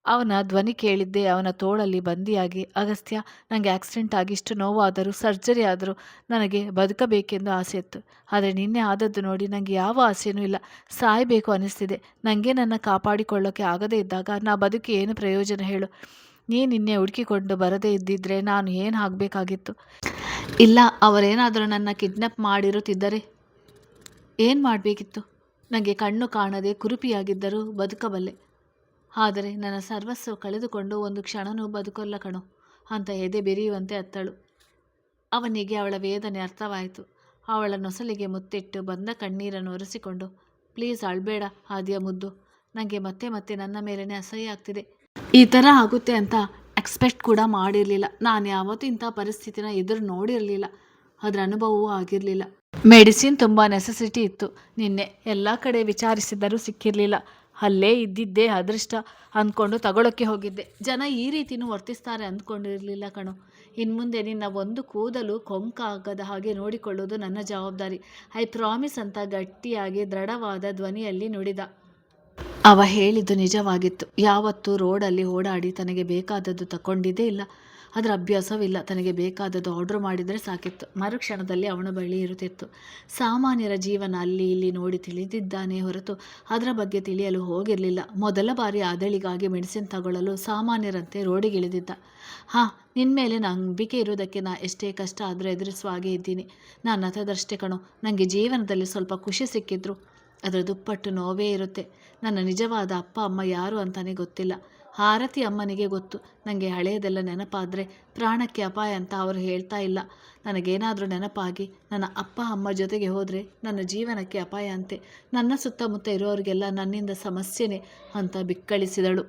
ಅವನ ಧ್ವನಿ ಕೇಳಿದ್ದೇ ಅವನ ತೋಳಲ್ಲಿ ಬಂದಿಯಾಗಿ, ಅಗಸ್ತ್ಯ, ನನಗೆ ಆಕ್ಸಿಡೆಂಟ್ ಆಗಿ ಇಷ್ಟು ನೋವಾದರೂ, ಸರ್ಜರಿ ಆದರೂ ನನಗೆ ಬದುಕಬೇಕೆಂದು ಆಸೆ ಇತ್ತು. ಆದರೆ ನಿನ್ನೆ ಆದದ್ದು ನೋಡಿ ನನಗೆ ಯಾವ ಆಸೆಯೂ ಇಲ್ಲ. ಸಾಯಬೇಕು ಅನ್ನಿಸ್ತಿದೆ. ನನಗೆ ನನ್ನ ಕಾಪಾಡಿಕೊಳ್ಳೋಕ್ಕೆ ಆಗದೇ ಇದ್ದಾಗ ನಾ ಬದುಕಿ ಏನು ಪ್ರಯೋಜನ ಹೇಳು? ನೀನು ನಿನ್ನೆ ಹುಡುಕಿಕೊಂಡು ಬರದೇ ಇದ್ದಿದ್ರೆ ನಾನು ಏನು ಆಗಬೇಕಾಗಿತ್ತು? ಇಲ್ಲ, ಅವರೇನಾದರೂ ನನ್ನ ಕಿಡ್ನಾಪ್ ಮಾಡಿರುತ್ತಿದ್ದರೆ ಏನು ಮಾಡಬೇಕಿತ್ತು? ನನಗೆ ಕಣ್ಣು ಕಾಣದೆ ಕುರುಪಿಯಾಗಿದ್ದರೂ ಬದುಕಬಲ್ಲೆ. ಆದರೆ ನನ್ನ ಸರ್ವಸ್ವ ಕಳೆದುಕೊಂಡು ಒಂದು ಕ್ಷಣನೂ ಬದುಕಲ್ಲ ಕಣೋ ಅಂತ ಎದೆ ಬೆರೆಯುವಂತೆ ಅತ್ತಳು. ಅವನಿಗೆ ಅವಳ ವೇದನೆ ಅರ್ಥವಾಯಿತು. ಅವಳ ನೊಸಲಿಗೆ ಮುತ್ತಿಟ್ಟು ಬಂದ ಕಣ್ಣೀರನ್ನು ಒರೆಸಿಕೊಂಡು, ಪ್ಲೀಸ್ ಅಳಬೇಡ ಆದ್ಯ ಮುದ್ದು. ನನಗೆ ಮತ್ತೆ ಮತ್ತೆ ನನ್ನ ಮೇಲೇ ಅಸಹ್ಯ ಆಗ್ತಿದೆ. ಈ ಥರ ಆಗುತ್ತೆ ಅಂತ ಎಕ್ಸ್ಪೆಕ್ಟ್ ಕೂಡ ಮಾಡಿರಲಿಲ್ಲ. ನಾನು ಯಾವತ್ತೂ ಇಂಥ ಪರಿಸ್ಥಿತಿನ ಎದುರು ನೋಡಿರಲಿಲ್ಲ. ಅದರ ಅನುಭವವೂ ಆಗಿರಲಿಲ್ಲ. ಮೆಡಿಸಿನ್ ತುಂಬ ನೆಸೆಸಿಟಿ ಇತ್ತು. ನಿನ್ನೆ ಎಲ್ಲ ಕಡೆ ವಿಚಾರಿಸಿದರೂ ಸಿಕ್ಕಿರಲಿಲ್ಲ. ಅಲ್ಲೇ ಇದ್ದಿದ್ದೇ ಅದೃಷ್ಟ ಅಂದ್ಕೊಂಡು ತಗೊಳ್ಳೋಕ್ಕೆ ಹೋಗಿದ್ದೆ. ಜನ ಈ ರೀತಿಯೂ ವರ್ತಿಸ್ತಾರೆ ಅಂದ್ಕೊಂಡಿರಲಿಲ್ಲ ಕಣೋ. ಇನ್ನು ಮುಂದೆ ನಿನ್ನ ಒಂದು ಕೂದಲು ಕೊಂಕಾಗದ ಹಾಗೆ ನೋಡಿಕೊಳ್ಳೋದು ನನ್ನ ಜವಾಬ್ದಾರಿ. ಐ ಪ್ರಾಮಿಸ್ ಅಂತ ಗಟ್ಟಿಯಾಗಿ ದೃಢವಾದ ಧ್ವನಿಯಲ್ಲಿ ನುಡಿದ. ಅವ ಹೇಳಿದ್ದು ನಿಜವಾಗಿತ್ತು. ಯಾವತ್ತೂ ರೋಡಲ್ಲಿ ಓಡಾಡಿ ತನಗೆ ಬೇಕಾದದ್ದು ತಗೊಂಡಿದ್ದೇ ಇಲ್ಲ. ಅದರ ಅಭ್ಯಾಸವಿಲ್ಲ. ತನಗೆ ಬೇಕಾದದ್ದು ಆರ್ಡ್ರ್ ಮಾಡಿದರೆ ಸಾಕಿತ್ತು. ಮರುಕ್ಷಣದಲ್ಲಿ ಅವನ ಬಳಿ ಇರುತ್ತಿತ್ತು. ಸಾಮಾನ್ಯರ ಜೀವನ ಅಲ್ಲಿ ಇಲ್ಲಿ ನೋಡಿ ತಿಳಿದಿದ್ದಾನೆ ಹೊರತು ಅದರ ಬಗ್ಗೆ ತಿಳಿಯಲು ಹೋಗಿರಲಿಲ್ಲ. ಮೊದಲ ಬಾರಿ ಆದಳಿಗಾಗಿ ಮೆಡಿಸಿನ್ ತಗೊಳ್ಳಲು ಸಾಮಾನ್ಯರಂತೆ ರೋಡಿಗಿಳಿದಿದ್ದ. ಹಾಂ, ನಿನ್ನ ಮೇಲೆ ನಂಬಿಕೆ ಇರೋದಕ್ಕೆ ನಾ ಎಷ್ಟೇ ಕಷ್ಟ ಆದರೂ ಎದುರಿಸುವ ಹಾಗೆ ಇದ್ದೀನಿ. ನಾನು ಅಥದಷ್ಟೇ ಕಣೋ. ನನಗೆ ಜೀವನದಲ್ಲಿ ಸ್ವಲ್ಪ ಖುಷಿ ಸಿಕ್ಕಿದ್ರು ಅದರ ದುಪ್ಪಟ್ಟು ನೋವೇ ಇರುತ್ತೆ. ನನ್ನ ನಿಜವಾದ ಅಪ್ಪ ಅಮ್ಮ ಯಾರು ಅಂತಾನೆ ಗೊತ್ತಿಲ್ಲ. ಆರತಿ ಅಮ್ಮನಿಗೆ ಗೊತ್ತು. ನನಗೆ ಹಳೆಯದೆಲ್ಲ ನೆನಪಾದರೆ ಪ್ರಾಣಕ್ಕೆ ಅಪಾಯ ಅಂತ ಅವರು ಹೇಳ್ತಾ ಇಲ್ಲ. ನನಗೇನಾದರೂ ನೆನಪಾಗಿ ನನ್ನ ಅಪ್ಪ ಅಮ್ಮ ಜೊತೆಗೆ ಹೋದರೆ ನನ್ನ ಜೀವನಕ್ಕೆ ಅಪಾಯ ಅಂತೆ. ನನ್ನ ಸುತ್ತಮುತ್ತ ಇರೋರಿಗೆಲ್ಲ ನನ್ನಿಂದ ಸಮಸ್ಯೆನೇ ಅಂತ ಬಿಕ್ಕಳಿಸಿದಳು.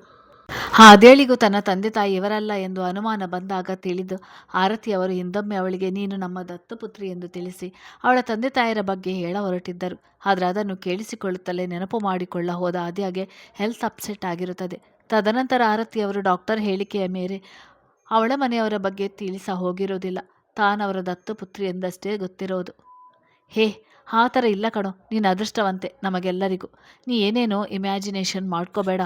ಆದೇಳಿಗೂ ತನ್ನ ತಂದೆ ತಾಯಿ ಇವರಲ್ಲ ಎಂದು ಅನುಮಾನ ಬಂದಾಗ ತಿಳಿದು ಆರತಿಯವರು ಹಿಂದೊಮ್ಮೆ ಅವಳಿಗೆ ನೀನು ನಮ್ಮ ದತ್ತುಪುತ್ರಿ ಎಂದು ತಿಳಿಸಿ ಅವಳ ತಂದೆ ತಾಯಿಯರ ಬಗ್ಗೆ ಹೇಳ ಹೊರಟಿದ್ದರು. ಆದರೆ ಅದನ್ನು ಕೇಳಿಸಿಕೊಳ್ಳುತ್ತಲೇ ನೆನಪು ಮಾಡಿಕೊಳ್ಳ ಹೋದ ಆದ್ಯಾಗೆ ಹೆಲ್ತ್ ಅಪ್ಸೆಟ್ ಆಗಿರುತ್ತದೆ. ತದನಂತರ ಆರತಿಯವರು ಡಾಕ್ಟರ್ ಹೇಳಿಕೆಯ ಮೇರೆ ಅವಳ ಮನೆಯವರ ಬಗ್ಗೆ ತಿಳಿಸ ಹೋಗಿರೋದಿಲ್ಲ. ತಾನವರ ದತ್ತುಪುತ್ರಿ ಎಂದಷ್ಟೇ ಗೊತ್ತಿರೋದು. ಹೇ, ಆ ಥರ ಇಲ್ಲ ಕಣೋ. ನೀನು ಅದೃಷ್ಟವಂತೆ ನಮಗೆಲ್ಲರಿಗೂ. ನೀ ಏನೇನೋ ಇಮ್ಯಾಜಿನೇಷನ್ ಮಾಡ್ಕೋಬೇಡ.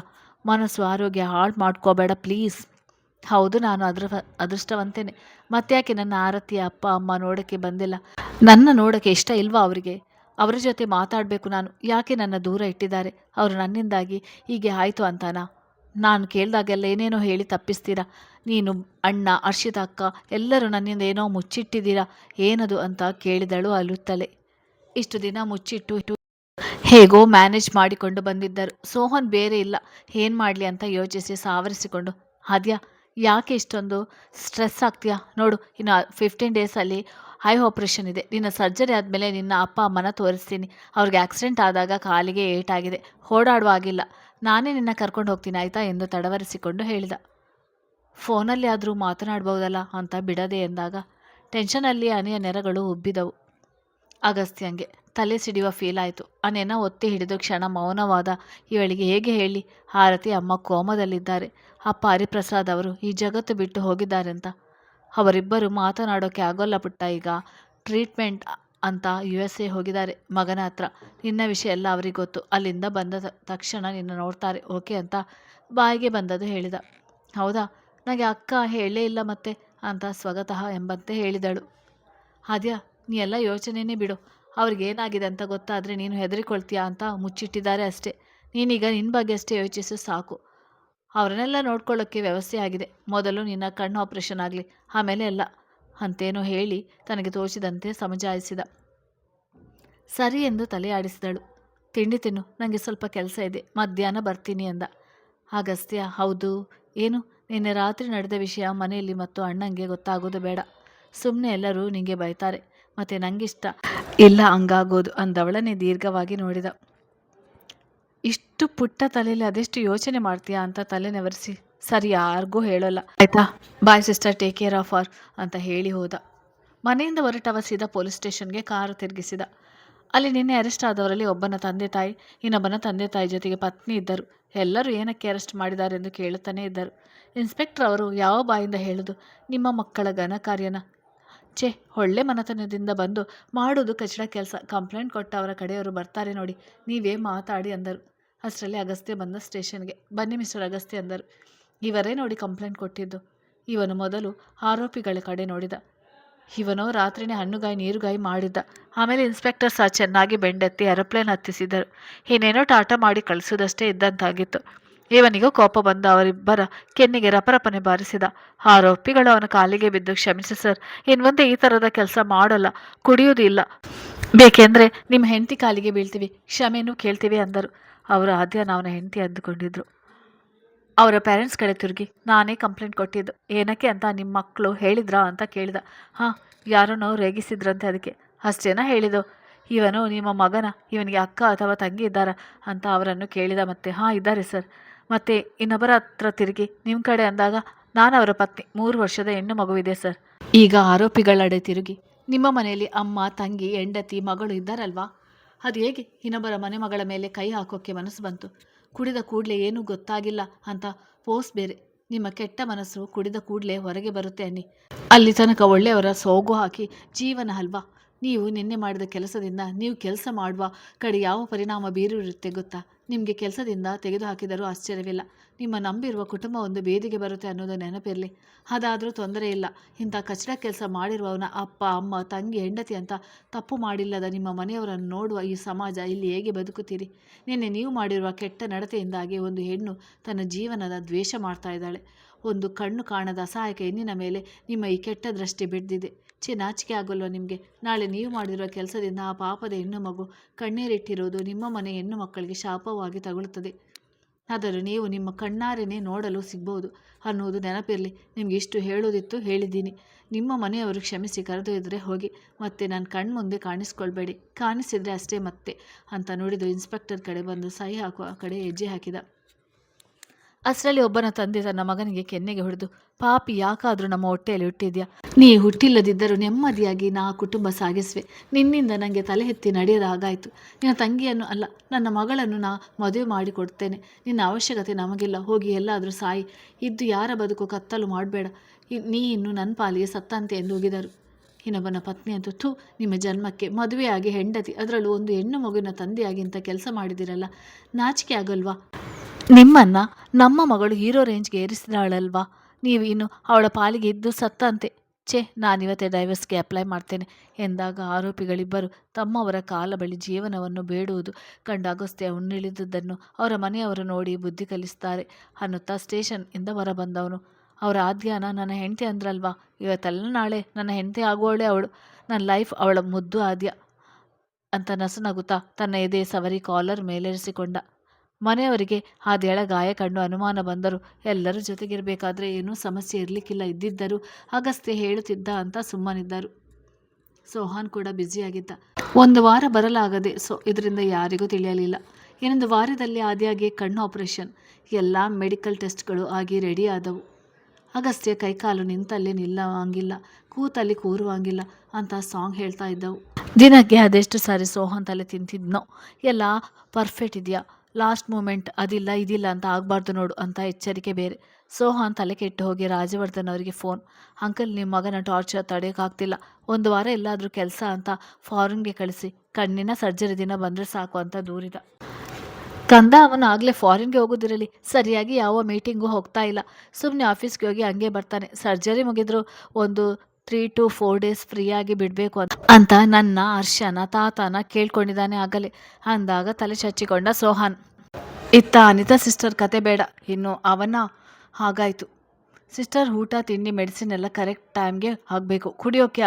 ಮನಸ್ಸು ಆರೋಗ್ಯ ಹಾಳು ಮಾಡ್ಕೋಬೇಡ ಪ್ಲೀಸ್. ಹೌದು, ನಾನು ಅದೃಷ್ಟವಂತೇನೆ. ಮತ್ತ್ಯಾಕೆ ನನ್ನ ಆರತಿಯ ಅಪ್ಪ ಅಮ್ಮ ನೋಡೋಕ್ಕೆ ಬಂದಿಲ್ಲ? ನನ್ನ ನೋಡೋಕ್ಕೆ ಇಷ್ಟ ಇಲ್ವಾ ಅವರಿಗೆ? ಅವರ ಜೊತೆ ಮಾತಾಡಬೇಕು ನಾನು. ಯಾಕೆ ನನ್ನ ದೂರ ಇಟ್ಟಿದ್ದಾರೆ? ಅವರು ನನ್ನಿಂದಾಗಿ ಹೀಗೆ ಆಯಿತು ಅಂತಾನಾ? ನಾನು ಕೇಳಿದಾಗೆಲ್ಲ ಏನೇನೋ ಹೇಳಿ ತಪ್ಪಿಸ್ತೀರಾ? ನೀನು, ಅಣ್ಣ, ಹರ್ಷಿತ ಅಕ್ಕ ಎಲ್ಲರೂ ನನ್ನಿಂದ ಏನೋ ಮುಚ್ಚಿಟ್ಟಿದ್ದೀರಾ. ಏನದು ಅಂತ ಕೇಳಿದಳು ಅಳುತ್ತಲೇ. ಇಷ್ಟು ದಿನ ಮುಚ್ಚಿಟ್ಟು ಹೇಗೋ ಮ್ಯಾನೇಜ್ ಮಾಡಿಕೊಂಡು ಬಂದಿದ್ದರು. ಸೋಹನ್ ಬೇರೆ ಇಲ್ಲ. ಏನು ಮಾಡಲಿ ಅಂತ ಯೋಚಿಸಿ ಸಾವರಿಸಿಕೊಂಡು, ಆದ್ಯಾ, ಯಾಕೆ ಇಷ್ಟೊಂದು ಸ್ಟ್ರೆಸ್ ಆಗ್ತೀಯಾ? ನೋಡು, ಇನ್ನು 15 ಡೇಸಲ್ಲಿ ಐ ಆಪ್ರೇಷನ್ ಇದೆ. ನಿನ್ನ ಸರ್ಜರಿ ಆದಮೇಲೆ ನಿನ್ನ ಅಪ್ಪ ಅಮ್ಮನ ತೋರಿಸ್ತೀನಿ. ಅವ್ರಿಗೆ ಆಕ್ಸಿಡೆಂಟ್ ಆದಾಗ ಕಾಲಿಗೆ ಏಟಾಗಿದೆ. ಓಡಾಡುವ ಆಗಿಲ್ಲ. ನಾನೇ ನಿನ್ನ ಕರ್ಕೊಂಡು ಹೋಗ್ತೀನಿ ಆಯಿತಾ ಎಂದು ತಡವರಿಸಿಕೊಂಡು ಹೇಳಿದ. ಫೋನಲ್ಲಿ ಆದರೂ ಮಾತನಾಡ್ಬೋದಲ್ಲ ಅಂತ ಬಿಡದೆ ಎಂದಾಗ ಟೆನ್ಷನಲ್ಲಿ ಅನೆಯ ನೆರಗಳು ಉಬ್ಬಿದವು. ಅಗಸ್ತ್ಯಂಗೆ ತಲೆ ಸಿಡಿಯುವ ಫೀಲ್ ಆಯಿತು. ಆ ನೆನ ಒತ್ತಿ ಹಿಡಿದು ಕ್ಷಣ ಮೌನವಾದ. ಇವಳಿಗೆ ಹೇಗೆ ಹೇಳಿ? ಆರತಿ ಅಮ್ಮ ಕೋಮದಲ್ಲಿದ್ದಾರೆ. ಅಪ್ಪ ಹರಿಪ್ರಸಾದ್ ಅವರು ಈ ಜಗತ್ತು ಬಿಟ್ಟು ಹೋಗಿದ್ದಾರೆ ಅಂತ. ಅವರಿಬ್ಬರು ಮಾತನಾಡೋಕ್ಕೆ ಆಗೋಲ್ಲ ಪುಟ್ಟ. ಈಗ ಟ್ರೀಟ್ಮೆಂಟ್ ಅಂತ USA ಹೋಗಿದ್ದಾರೆ ಮಗನ ಹತ್ರ. ನಿನ್ನ ವಿಷಯ ಎಲ್ಲ ಅವ್ರಿಗೆ ಗೊತ್ತು. ಅಲ್ಲಿಂದ ಬಂದ ತಕ್ಷಣ ನಿನ್ನ ನೋಡ್ತಾರೆ, ಓಕೆ ಅಂತ ಬಾಯಿಗೆ ಬಂದದ್ದು ಹೇಳಿದ. ಹೌದಾ? ನನಗೆ ಅಕ್ಕ ಹೇಳೇ ಇಲ್ಲ ಮತ್ತೆ ಅಂತ ಸ್ವಗತಃ ಎಂಬಂತೆ ಹೇಳಿದಳು. ಆದ್ಯಾ, ನೀ ಎಲ್ಲ ಯೋಚನೆನೇ ಬಿಡು. ಅವ್ರಿಗೇನಾಗಿದೆ ಅಂತ ಗೊತ್ತಾದರೆ ನೀನು ಹೆದರಿಕೊಳ್ತೀಯಾ ಅಂತ ಮುಚ್ಚಿಟ್ಟಿದ್ದಾರೆ ಅಷ್ಟೇ. ನೀನೀಗ ನಿನ್ನ ಬಗ್ಗೆ ಅಷ್ಟೇ ಯೋಚಿಸು ಸಾಕು. ಅವರನ್ನೆಲ್ಲ ನೋಡ್ಕೊಳ್ಳೋಕ್ಕೆ ವ್ಯವಸ್ಥೆ ಆಗಿದೆ. ಮೊದಲು ನಿನ್ನ ಕಣ್ಣು ಆಪ್ರೇಷನ್ ಆಗಲಿ, ಆಮೇಲೆ ಎಲ್ಲ ಅಂತೇನೋ ಹೇಳಿ ತನಗೆ ತೋಚಿದಂತೆ ಸಮಜಾಯಿಸಿದ. ಸರಿ ಎಂದು ತಲೆ ಆಡಿಸಿದಳು. ತಿಂಡಿ ತಿನ್ನು, ನನಗೆ ಸ್ವಲ್ಪ ಕೆಲಸ ಇದೆ, ಮಧ್ಯಾಹ್ನ ಬರ್ತೀನಿ ಎಂದ. ಅಗಸ್ತ್ಯ, ಹೌದು, ಏನು? ನಿನ್ನೆ ರಾತ್ರಿ ನಡೆದ ವಿಷಯ ಮನೆಯಲ್ಲಿ ಮತ್ತು ಅಣ್ಣಂಗೆ ಗೊತ್ತಾಗೋದು ಬೇಡ. ಸುಮ್ಮನೆ ಎಲ್ಲರೂ ನಿಂಗೆ ಬೈತಾರೆ. ಮತ್ತು ನಂಗಿಷ್ಟ ಇಲ್ಲ ಹಂಗಾಗೋದು ಅಂದವಳನ್ನೇ ದೀರ್ಘವಾಗಿ ನೋಡಿದ. ಇಷ್ಟು ಪುಟ್ಟ ತಲೆಯಲ್ಲಿ ಅದೆಷ್ಟು ಯೋಚನೆ ಮಾಡ್ತೀಯಾ ಅಂತ ತಲೆ ನೆವರಿಸಿ, ಸರಿ, ಯಾರಿಗೂ ಹೇಳೋಲ್ಲ ಆಯಿತಾ? Bye sister, take care of our ಅಂತ ಹೇಳಿ ಹೋದ. ಮನೆಯಿಂದ ಹೊರಟವ ಸೀದಾ ಪೊಲೀಸ್ ಸ್ಟೇಷನ್ಗೆ ಕಾರು ತಿರುಗಿಸಿದ. ಅಲ್ಲಿ ನಿನ್ನೆ ಅರೆಸ್ಟ್ ಆದವರಲ್ಲಿ ಒಬ್ಬನ ತಂದೆ ತಾಯಿ, ಇನ್ನೊಬ್ಬನ ತಂದೆ ತಾಯಿ ಜೊತೆಗೆ ಪತ್ನಿ ಇದ್ದರು. ಎಲ್ಲರೂ ಏನಕ್ಕೆ ಅರೆಸ್ಟ್ ಮಾಡಿದ್ದಾರೆಂದು ಕೇಳುತ್ತಾನೇ ಇದ್ದರು. ಇನ್ಸ್ಪೆಕ್ಟರ್ ಅವರು ಯಾವ ಬಾಯಿಂದ ಹೇಳುದು? ನಿಮ್ಮ ಮಕ್ಕಳ ಘನಕಾರ್ಯನ? ಛೇ, ಒಳ್ಳೆ ಮನತನದಿಂದ ಬಂದು ಮಾಡುವುದು ಕಚಡ ಕೆಲಸ. ಕಂಪ್ಲೇಂಟ್ ಕೊಟ್ಟ ಅವರ ಕಡೆಯವರು ಬರ್ತಾರೆ ನೋಡಿ, ನೀವೇ ಮಾತಾಡಿ ಅಂದರು. ಅಷ್ಟರಲ್ಲಿ ಅಗಸ್ತ್ಯ ಬಂದ ಸ್ಟೇಷನ್ಗೆ. ಬನ್ನಿ ಮಿಸ್ಟರ್ ಅಗಸ್ತ್ಯ ಅಂದರು. ಇವರೇ ನೋಡಿ ಕಂಪ್ಲೇಂಟ್ ಕೊಟ್ಟಿದ್ದು. ಇವನು ಮೊದಲು ಆರೋಪಿಗಳ ಕಡೆ ನೋಡಿದ. ಇವನೋ ರಾತ್ರಿನೇ ಹಣ್ಣುಗಾಯಿ ನೀರುಗಾಯಿ ಮಾಡಿದ್ದ. ಆಮೇಲೆ ಇನ್ಸ್ಪೆಕ್ಟರ್ ಸಹ ಚೆನ್ನಾಗಿ ಬೆಂಡೆತ್ತಿ ಏರೋಪ್ಲೇನ್ ಹತ್ತಿಸಿದ್ದರು. ಇನ್ನೇನೋ ಟಾಟಾ ಮಾಡಿ ಕಳಿಸೋದಷ್ಟೇ ಇದ್ದಂತಾಗಿತ್ತು. ಇವನಿಗೂ ಕೋಪ ಬಂದ ಅವರಿಬ್ಬರ ಕೆನ್ನಿಗೆ ರಪರಪನೆ ಬಾರಿಸಿದ. ಆರೋಪಿಗಳು ಅವನ ಕಾಲಿಗೆ ಬಿದ್ದು, ಕ್ಷಮಿಸಿ ಸರ್, ಇನ್ಮುಂದೆ ಈ ಥರದ ಕೆಲಸ ಮಾಡೋಲ್ಲ, ಕುಡಿಯೋದು ಇಲ್ಲ, ಬೇಕೆಂದರೆ ನಿಮ್ಮ ಹೆಂಡತಿ ಕಾಲಿಗೆ ಬೀಳ್ತೀವಿ, ಕ್ಷಮೆನೂ ಕೇಳ್ತೀವಿ ಅಂದರು. ಅವರು ಆದ್ಯಾನ ಅವನ ಹೆಂಡತಿ ಅಂದುಕೊಂಡಿದ್ರು. ಅವರ ಪೇರೆಂಟ್ಸ್ ಕಡೆ ತಿರುಗಿ, ನಾನೇ ಕಂಪ್ಲೇಂಟ್ ಕೊಟ್ಟಿದ್ದು. ಏನಕ್ಕೆ ಅಂತ ನಿಮ್ಮ ಮಕ್ಕಳು ಹೇಳಿದ್ರಾ ಅಂತ ಕೇಳಿದ. ಹಾಂ, ಯಾರನ್ನೋ ರೇಗಿಸಿದ್ರಂತೆ, ಅದಕ್ಕೆ. ಅಷ್ಟೇನಾ ಹೇಳಿದ್ದು? ಇವನು ನಿಮ್ಮ ಮಗನ? ಇವನಿಗೆ ಅಕ್ಕ ಅಥವಾ ತಂಗಿ ಇದ್ದಾರಾ ಅಂತ ಅವರನ್ನು ಕೇಳಿದ. ಮತ್ತೆ ಹಾಂ, ಇದ್ದಾರೆ ಸರ್. ಮತ್ತೆ ಇನ್ನೊಬ್ಬರ ಹತ್ರ ತಿರುಗಿ, ನಿಮ್ಮ ಕಡೆ ಅಂದಾಗ, ನಾನು ಅವರ ಪತ್ನಿ, 3 ವರ್ಷದ ಹೆಣ್ಣು ಮಗುವಿದೆ ಸರ್. ಈಗ ಆರೋಪಿಗಳಡೆ ತಿರುಗಿ, ನಿಮ್ಮ ಮನೆಯಲ್ಲಿ ಅಮ್ಮ, ತಂಗಿ, ಹೆಂಡತಿ, ಮಗಳು ಇದ್ದಾರಲ್ವಾ? ಅದು ಹೇಗೆ ಇನ್ನೊಬ್ಬರ ಮನೆ ಮಗಳ ಮೇಲೆ ಕೈ ಹಾಕೋಕ್ಕೆ ಮನಸ್ಸು ಬಂತು? ಕುಡಿದ ಕೂಡಲೇ ಏನೂ ಗೊತ್ತಾಗಿಲ್ಲ ಅಂತ ಪೋಸ್ ಬೇರೆ. ನಿಮ್ಮ ಕೆಟ್ಟ ಮನಸ್ಸು ಕುಡಿದ ಕೂಡಲೇ ಹೊರಗೆ ಬರುತ್ತೆ ಅನ್ನಿ. ಅಲ್ಲಿ ತನಕ ಒಳ್ಳೆಯವರ ಸೋಗು ಹಾಕಿ ಜೀವನ ಅಲ್ವಾ? ನೀವು ನಿನ್ನೆ ಮಾಡಿದ ಕೆಲಸದಿಂದ ನೀವು ಕೆಲಸ ಮಾಡುವ ಕಡೆ ಯಾವ ಪರಿಣಾಮ ಬೀರಿರುತ್ತೆ ಗೊತ್ತಾ? ನಿಮಗೆ ಕೆಲಸದಿಂದ ತೆಗೆದುಹಾಕಿದರೂ ಆಶ್ಚರ್ಯವಿಲ್ಲ. ನಿಮ್ಮ ನಂಬಿರುವ ಕುಟುಂಬ ಒಂದು ಬೇದಿಗೆ ಬರುತ್ತೆ ಅನ್ನೋದು ನೆನಪಿರಲಿ. ಅದಾದರೂ ತೊಂದರೆ ಇಲ್ಲ. ಇಂಥ ಕಚಡ ಕೆಲಸ ಮಾಡಿರುವವನ ಅಪ್ಪ, ಅಮ್ಮ, ತಂಗಿ, ಹೆಂಡತಿ ಅಂತ ತಪ್ಪು ಮಾಡಿಲ್ಲದ ನಿಮ್ಮ ಮನೆಯವರನ್ನು ನೋಡುವ ಈ ಸಮಾಜ ಇಲ್ಲಿ ಹೇಗೆ ಬದುಕುತ್ತೀರಿ? ನಿನ್ನೆ ನೀವು ಮಾಡಿರುವ ಕೆಟ್ಟ ನಡತೆಯಿಂದಾಗಿ ಒಂದು ಹೆಣ್ಣು ತನ್ನ ಜೀವನದ ದ್ವೇಷ ಮಾಡ್ತಾ ಇದ್ದಾಳೆ. ಒಂದು ಕಣ್ಣು ಕಾಣದ ಅಸಹಾಯಕ ಹೆಣ್ಣಿನ ಮೇಲೆ ನಿಮ್ಮ ಈ ಕೆಟ್ಟ ದೃಷ್ಟಿ ಬಿದ್ದಿದೆ. ನಾಚಿಕೆ ಆಗೋಲ್ವ ನಿಮಗೆ? ನಾಳೆ ನೀವು ಮಾಡಿರುವ ಕೆಲಸದಿಂದ ಆ ಪಾಪದ ಹೆಣ್ಣು ಮಗು ಕಣ್ಣೀರಿಟ್ಟಿರೋದು ನಿಮ್ಮ ಮನೆ ಹೆಣ್ಣು ಮಕ್ಕಳಿಗೆ ಶಾಪವಾಗಿ ತಗುಲುತ್ತದೆ. ಆದರೂ ನೀವು ನಿಮ್ಮ ಕಣ್ಣಾರೆನೇ ನೋಡಲು ಸಿಗ್ಬೋದು ಅನ್ನೋದು ನೆನಪಿರಲಿ. ನಿಮ್ಗೆ ಇಷ್ಟು ಹೇಳೋದಿತ್ತು, ಹೇಳಿದ್ದೀನಿ. ನಿಮ್ಮ ಮನೆಯವರು ಕ್ಷಮಿಸಿ ಕರೆದೊಯ್ದರೆ ಹೋಗಿ, ಮತ್ತೆ ನನ್ನ ಕಣ್ಮುಂದೆ ಕಾಣಿಸ್ಕೊಳ್ಬೇಡಿ. ಕಾಣಿಸಿದರೆ ಅಷ್ಟೇ ಮತ್ತೆ ಅಂತ ನುಡಿದು ಇನ್ಸ್ಪೆಕ್ಟರ್ ಕಡೆ ಬಂದು ಸಹಿ ಹಾಕುವ ಕಡೆ ಹೆಜ್ಜೆ ಹಾಕಿದ. ಅಷ್ಟರಲ್ಲಿ ಒಬ್ಬನ ತಂದೆ ತನ್ನ ಮಗನಿಗೆ ಕೆನ್ನೆಗೆ ಹೊಡೆದು, ಪಾಪಿ, ಯಾಕಾದರೂ ನಮ್ಮ ಹೊಟ್ಟೆಯಲ್ಲಿ ಹುಟ್ಟಿದ್ಯಾ? ನೀ ಹುಟ್ಟಿಲ್ಲದಿದ್ದರೂ ನೆಮ್ಮದಿಯಾಗಿ ನಾ ಕುಟುಂಬ ಸಾಗಿಸುವೆ. ನಿನ್ನಿಂದ ನನಗೆ ತಲೆ ಎತ್ತಿ ನಡೆಯದ ಹಾಗಾಯಿತು. ನಿನ್ನ ತಂಗಿಯನ್ನು ಅಲ್ಲ, ನನ್ನ ಮಗಳನ್ನು ನಾ ಮದುವೆ ಮಾಡಿಕೊಡ್ತೇನೆ. ನಿನ್ನ ಅವಶ್ಯಕತೆ ನಮಗಿಲ್ಲ. ಹೋಗಿ ಎಲ್ಲಾದರೂ ಸಾಯಿ. ಇದ್ದು ಯಾರ ಬದುಕು ಕತ್ತಲು ಮಾಡಬೇಡ. ನೀ ಇನ್ನು ನನ್ನ ಪಾಲಿಗೆ ಸತ್ತಂತೆ ಎಂದು ಉಗಿದರು. ಇನ್ನೊಬ್ಬನ ಪತ್ನಿಯಂತೂ, ಥೂ, ನಿಮ್ಮ ಜನ್ಮಕ್ಕೆ. ಮದುವೆಯಾಗಿ ಹೆಂಡತಿ, ಅದರಲ್ಲೂ ಒಂದು ಹೆಣ್ಣು ಮಗುವಿನ ತಂದೆಯಾಗಿ ಇಂಥ ಕೆಲಸ ಮಾಡಿದಿರಲ್ಲ, ನಾಚಿಕೆ ಆಗಲ್ವಾ? ನಿಮ್ಮನ್ನು ನಮ್ಮ ಮಗಳು ಹೀರೋ ರೇಂಜ್ಗೆ ಏರಿಸಿದಾಳಲ್ವಾ? ನೀವು ಇನ್ನು ಅವಳ ಪಾಲಿಗೆ ಇದ್ದು ಸತ್ತಂತೆ. ಛೇ, ನಾನಿವತ್ತೇ ಡೈವರ್ಸ್ಗೆ ಅಪ್ಲೈ ಮಾಡ್ತೇನೆ ಎಂದಾಗ ಆರೋಪಿಗಳಿಬ್ಬರು ತಮ್ಮವರ ಕಾಲ ಬಳಿ ಜೀವನವನ್ನು ಬೇಡುವುದು ಕಂಡ ಅಗಸ್ತ್ಯ ಉಣ್ಣಿಳಿದುದನ್ನು ಅವರ ಮನೆಯವರು ನೋಡಿ ಬುದ್ಧಿ ಕಲಿಸ್ತಾರೆ ಅನ್ನುತ್ತಾ ಸ್ಟೇಷನ್ ಇಂದ ಹೊರಬಂದವನು. ಅವರ ಆದ್ಯಾನ ನನ್ನ ಹೆಂಡತಿ ಅಂದ್ರಲ್ವಾ? ಇವತ್ತೆಲ್ಲ ನಾಳೆ ನನ್ನ ಹೆಂಡತಿ ಆಗುವವಳೆ ಅವಳು. ನನ್ನ ಲೈಫ್ ಅವಳ ಮುದ್ದು ಆದ್ಯ ಅಂತ ನಸುನಗುತ್ತಾ ತನ್ನ ಎದೆ ಸವರಿ ಕಾಲರ್ ಮೇಲೇರಿಸಿಕೊಂಡ. ಮನೆಯವರಿಗೆ ಆದ್ಯಳ ಗಾಯ ಕಂಡು ಅನುಮಾನ ಬಂದರು. ಎಲ್ಲರೂ ಜೊತೆಗಿರಬೇಕಾದ್ರೆ ಏನೂ ಸಮಸ್ಯೆ ಇರಲಿಕ್ಕಿಲ್ಲ. ಇದ್ದಿದ್ದರೂ ಅಗಸ್ತ್ಯ ಹೇಳುತ್ತಿದ್ದ ಅಂತ ಸುಮ್ಮನಿದ್ದರು. ಸೋಹಾನ್ ಕೂಡ ಬ್ಯುಸಿಯಾಗಿದ್ದ. 1 ವಾರ ಬರಲಾಗದೆ ಇದರಿಂದ ಯಾರಿಗೂ ತಿಳಿಯಲಿಲ್ಲ. ಇನ್ನೊಂದು ವಾರದಲ್ಲಿ ಆದ್ಯಾಗೆ ಕಣ್ಣು ಆಪರೇಷನ್. ಎಲ್ಲ ಮೆಡಿಕಲ್ ಟೆಸ್ಟ್ಗಳು ಆಗಿ ರೆಡಿ ಆದವು. ಅಗಸ್ತ್ಯ ಕೈಕಾಲು ನಿಂತಲ್ಲಿ ನಿಲ್ಲುವಂಗಿಲ್ಲ, ಕೂತಲ್ಲಿ ಕೂರುವಂಗಿಲ್ಲ ಅಂತ ಸಾಂಗ್ ಹೇಳ್ತಾ ಇದ್ದವು. ದಿನಕ್ಕೆ ಅದೆಷ್ಟು ಸಾರಿ ಸೋಹನ್ ತಲೆ ತಿಂತಿದ್ನೋ. ಎಲ್ಲ ಪರ್ಫೆಕ್ಟ್ ಇದೆಯಾ, ಲಾಸ್ಟ್ ಮೂಮೆಂಟ್ ಅದಿಲ್ಲ ಇದಿಲ್ಲ ಅಂತ ಆಗಬಾರ್ದು ನೋಡು ಅಂತ ಎಚ್ಚರಿಕೆ ಬೇರೆ. ಸೋಹಾನ್ ತಲೆ ಕೆಟ್ಟು ಹೋಗಿ ರಾಜವರ್ಧನ್ ಅವರಿಗೆ ಫೋನ್. ಅಂಕಲ್, ನಿಮ್ಮ ಮಗನ ಟಾರ್ಚರ್ ತಡೆಯೋಕ್ಕಾಗ್ತಿಲ್ಲ. 1 ವಾರ ಎಲ್ಲಾದರೂ ಕೆಲಸ ಅಂತ ಫಾರಿನ್ಗೆ ಕಳಿಸಿ. ಕಣ್ಣಿನ ಸರ್ಜರಿ ದಿನ ಬಂದರೆ ಸಾಕು ಅಂತ ದೂರಿದ. ಕಂದ ಅವನು ಆಗಲೇ ಫಾರಿನ್ಗೆ ಹೋಗೋದಿರಲಿ, ಸರಿಯಾಗಿ ಯಾವ ಮೀಟಿಂಗೂ ಹೋಗ್ತಾ ಇಲ್ಲ. ಸುಮ್ಮನೆ ಆಫೀಸ್ಗೆ ಹೋಗಿ ಹಂಗೆ ಬರ್ತಾನೆ. ಸರ್ಜರಿ ಮುಗಿದ್ರು ಒಂದು 3 to 4 ಡೇಸ್ ಫ್ರೀಯಾಗಿ ಬಿಡಬೇಕು ಅಂತ ನನ್ನ ಹರ್ಷನ ತಾತನ ಕೇಳ್ಕೊಂಡಿದ್ದಾನೆ ಆಗಲೇ ಅಂದಾಗ ತಲೆ ಚಚ್ಚಿಕೊಂಡ ಸೋಹಾನ್. ಇತ್ತ ಅನಿತಾ ಸಿಸ್ಟರ್ ಕತೆ ಬೇಡ, ಇನ್ನು ಅವನ ಹಾಗಾಯಿತು. ಸಿಸ್ಟರ್, ಊಟ ತಿಂಡಿ ಮೆಡಿಸಿನ್ ಎಲ್ಲ ಕರೆಕ್ಟ್ ಟೈಮ್ಗೆ ಆಗಬೇಕು. ಕುಡಿಯೋಕ್ಕೆ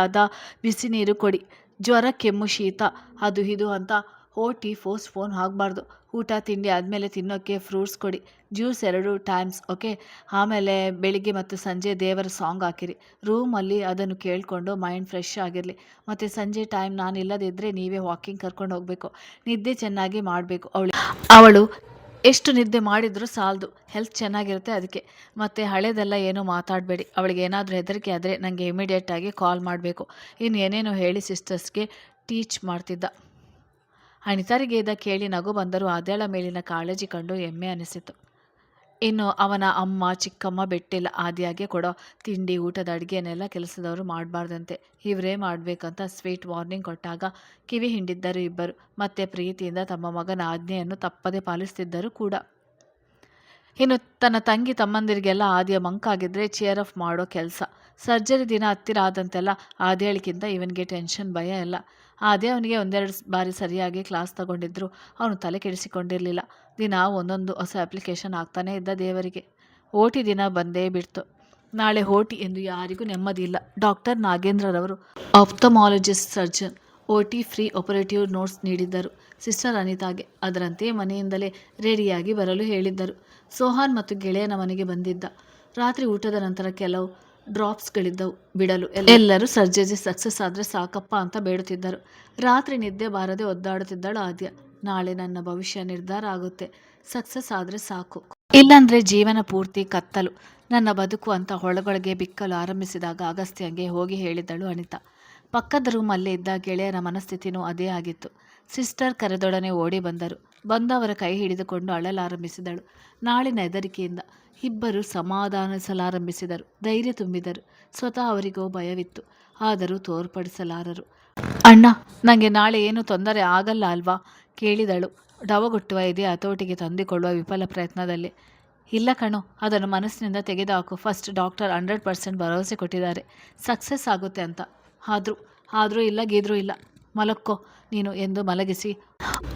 ಬಿಸಿ ನೀರು ಕೊಡಿ. ಜ್ವರ, ಕೆಮ್ಮು, ಶೀತ ಅದು ಇದು ಅಂತ ಫೋನ್ ಆಗಬಾರ್ದು. ಊಟ ತಿಂಡಿ ಆದಮೇಲೆ ತಿನ್ನೋಕ್ಕೆ ಫ್ರೂಟ್ಸ್ ಕೊಡಿ. Juice 2 times, okay? ಆಮೇಲೆ ಬೆಳಿಗ್ಗೆ ಮತ್ತು ಸಂಜೆ ದೇವರ ಸಾಂಗ್ ಹಾಕಿರಿ. ರೂಮಲ್ಲಿ ಅದನ್ನು ಕೇಳಿಕೊಂಡು ಮೈಂಡ್ ಫ್ರೆಶ್ ಆಗಿರಲಿ. ಮತ್ತು ಸಂಜೆ ಟೈಮ್ ನಾನು ಇಲ್ಲದಿದ್ದರೆ ನೀವೇ ವಾಕಿಂಗ್ ಕರ್ಕೊಂಡು ಹೋಗಬೇಕು. ನಿದ್ದೆ ಚೆನ್ನಾಗಿ ಮಾಡಬೇಕು. ಅವಳು ಎಷ್ಟು ನಿದ್ದೆ ಮಾಡಿದರೂ ಸಾಲದು, ಹೆಲ್ತ್ ಚೆನ್ನಾಗಿರುತ್ತೆ ಅದಕ್ಕೆ. ಮತ್ತು ಹಳೇದೆಲ್ಲ ಏನೂ ಮಾತಾಡಬೇಡಿ. ಅವಳಿಗೆ ಏನಾದರೂ ಹೆದರಿಕೆ ಆದರೆ ನನಗೆ ಇಮಿಡಿಯೇಟಾಗಿ ಕಾಲ್ ಮಾಡಬೇಕು. ಇನ್ನೇನೇನೋ ಹೇಳಿ ಸಿಸ್ಟರ್ಸ್ಗೆ ಟೀಚ್ ಮಾಡ್ತಿದ್ದ. ಅನಿತಾರಿಗೆ ಇದ ಕೇಳಿ ನಗು ಬಂದರೂ ಆದ್ಯಾಳ ಮೇಲಿನ ಕಾಳಜಿ ಕಂಡು ಹೆಮ್ಮೆ ಅನಿಸಿತು. ಇನ್ನು ಅವನ ಅಮ್ಮ ಚಿಕ್ಕಮ್ಮ ಬೆಟ್ಟಿಲ್ಲ. ಆದ್ಯಾಗೆ ಕೊಡೋ ತಿಂಡಿ ಊಟದ ಅಡುಗೆನೆಲ್ಲ ಕೆಲಸದವರು ಮಾಡಬಾರ್ದಂತೆ, ಇವರೇ ಮಾಡಬೇಕಂತ ಸ್ವೀಟ್ ವಾರ್ನಿಂಗ್ ಕೊಟ್ಟಾಗ ಕಿವಿ ಹಿಂಡಿದ್ದರು ಇಬ್ಬರು. ಮತ್ತೆ ಪ್ರೀತಿಯಿಂದ ತಮ್ಮ ಮಗನ ಆಜ್ಞೆಯನ್ನು ತಪ್ಪದೆ ಪಾಲಿಸ್ತಿದ್ದರು ಕೂಡ. ಇನ್ನು ತನ್ನ ತಂಗಿ ತಮ್ಮಂದಿರಿಗೆಲ್ಲ ಆದ್ಯ ಮಂಕಾಗಿದ್ರೆ ಚಿಯರ್ ಆಫ್ ಮಾಡೋ ಕೆಲಸ. ಸರ್ಜರಿ ದಿನ ಹತ್ತಿರ ಆದಂತೆಲ್ಲ ಆದ್ಯಾಳಿಗಿಂತ ಇವನಿಗೆ ಟೆನ್ಷನ್, ಭಯ ಎಲ್ಲ. ಆದ್ಯ ಅವನಿಗೆ ಒಂದೆರಡು ಬಾರಿ ಸರಿಯಾಗಿ ಕ್ಲಾಸ್ ತಗೊಂಡಿದ್ರು ಅವನು ತಲೆ ಕೆಡಿಸಿಕೊಂಡಿರಲಿಲ್ಲ. ದಿನ ಒಂದೊಂದು ಹೊಸ ಅಪ್ಲಿಕೇಶನ್ ಆಗ್ತಾನೇ ಇದ್ದ ದೇವರಿಗೆ. ಓಟಿ ದಿನ ಬಂದೇ ಬಿಡ್ತು. ನಾಳೆ ಓಟಿ ಎಂದು ಯಾರಿಗೂ ನೆಮ್ಮದಿ ಇಲ್ಲ. ಡಾಕ್ಟರ್ ನಾಗೇಂದ್ರರವರು ophthalmologist surgeon OT pre operative notes ನೀಡಿದ್ದರು ಸಿಸ್ಟರ್ ಅನಿತಾಗೆ. ಅದರಂತೆ ಮನೆಯಿಂದಲೇ ರೆಡಿಯಾಗಿ ಬರಲು ಹೇಳಿದ್ದರು. ಸೋಹಾನ್ ಮತ್ತು ಗೆಳೆಯನ ಮನೆಗೆ ಬಂದಿದ್ದ. ರಾತ್ರಿ ಊಟದ ನಂತರ ಕೆಲವು ಡ್ರಾಪ್ಸ್ಗಳಿದ್ದವು ಬಿಡಲು. ಎಲ್ಲರೂ ಸರ್ಜರಿ ಸಕ್ಸಸ್ ಆದರೆ ಸಾಕಪ್ಪ ಅಂತ ಬೇಡುತ್ತಿದ್ದರು. ರಾತ್ರಿ ನಿದ್ದೆ ಬಾರದೆ ಒದ್ದಾಡುತ್ತಿದ್ದಳು ಆದ್ಯ. ನಾಳೆ ನನ್ನ ಭವಿಷ್ಯ ನಿರ್ಧಾರ ಆಗುತ್ತೆ, ಸಕ್ಸಸ್ ಆದರೆ ಸಾಕು, ಇಲ್ಲಾಂದ್ರೆ ಜೀವನ ಪೂರ್ತಿ ಕತ್ತಲು ನನ್ನ ಬದುಕು ಅಂತ ಒಳಗೊಳಗೆ ಬಿಕ್ಕಲು ಆರಂಭಿಸಿದಾಗ ಅಗಸ್ತ್ಯಂಗೆ ಹೋಗಿ ಹೇಳಿದಳು ಅನಿತಾ. ಪಕ್ಕದ ರೂಮಲ್ಲೇ ಇದ್ದ ಗೆಳೆಯನ ಮನಸ್ಥಿತಿನೂ ಅದೇ ಆಗಿತ್ತು. ಸಿಸ್ಟರ್ ಕರೆದೊಡನೆ ಓಡಿ ಬಂದರು. ಬಂದವರ ಕೈ ಹಿಡಿದುಕೊಂಡು ಅಳಲಾರಂಭಿಸಿದಳು ನಾಳಿನ ಹೆದರಿಕೆಯಿಂದ. ಇಬ್ಬರು ಸಮಾಧಾನಿಸಲಾರಂಭಿಸಿದರು, ಧೈರ್ಯ ತುಂಬಿದರು. ಸ್ವತಃ ಅವರಿಗೂ ಭಯವಿತ್ತು, ಆದರೂ ತೋರ್ಪಡಿಸಲಾರರು. ಅಣ್ಣ, ನನಗೆ ನಾಳೆ ಏನು ತೊಂದರೆ ಆಗಲ್ಲ ಅಲ್ವಾ ಕೇಳಿದಳು ಡವಗುಟ್ಟುವ ಎದೆ ಹತೋಟಿಗೆ ತಂದುಕೊಳ್ಳುವ ವಿಫಲ ಪ್ರಯತ್ನದಲ್ಲಿ. ಇಲ್ಲ ಕಣೋ, ಅದನ್ನು ಮನಸ್ಸಿನಿಂದ ತೆಗೆದುಹಾಕು. ಫಸ್ಟ್ ಡಾಕ್ಟರ್ 100% ಭರವಸೆ ಕೊಟ್ಟಿದ್ದಾರೆ ಸಕ್ಸಸ್ ಆಗುತ್ತೆ ಅಂತ. ಆದರೂ ಇಲ್ಲ ಗೀದ್ರೂ ಇಲ್ಲ, ಮಲಕ್ಕೋ ನೀನು ಎಂದು ಮಲಗಿಸಿ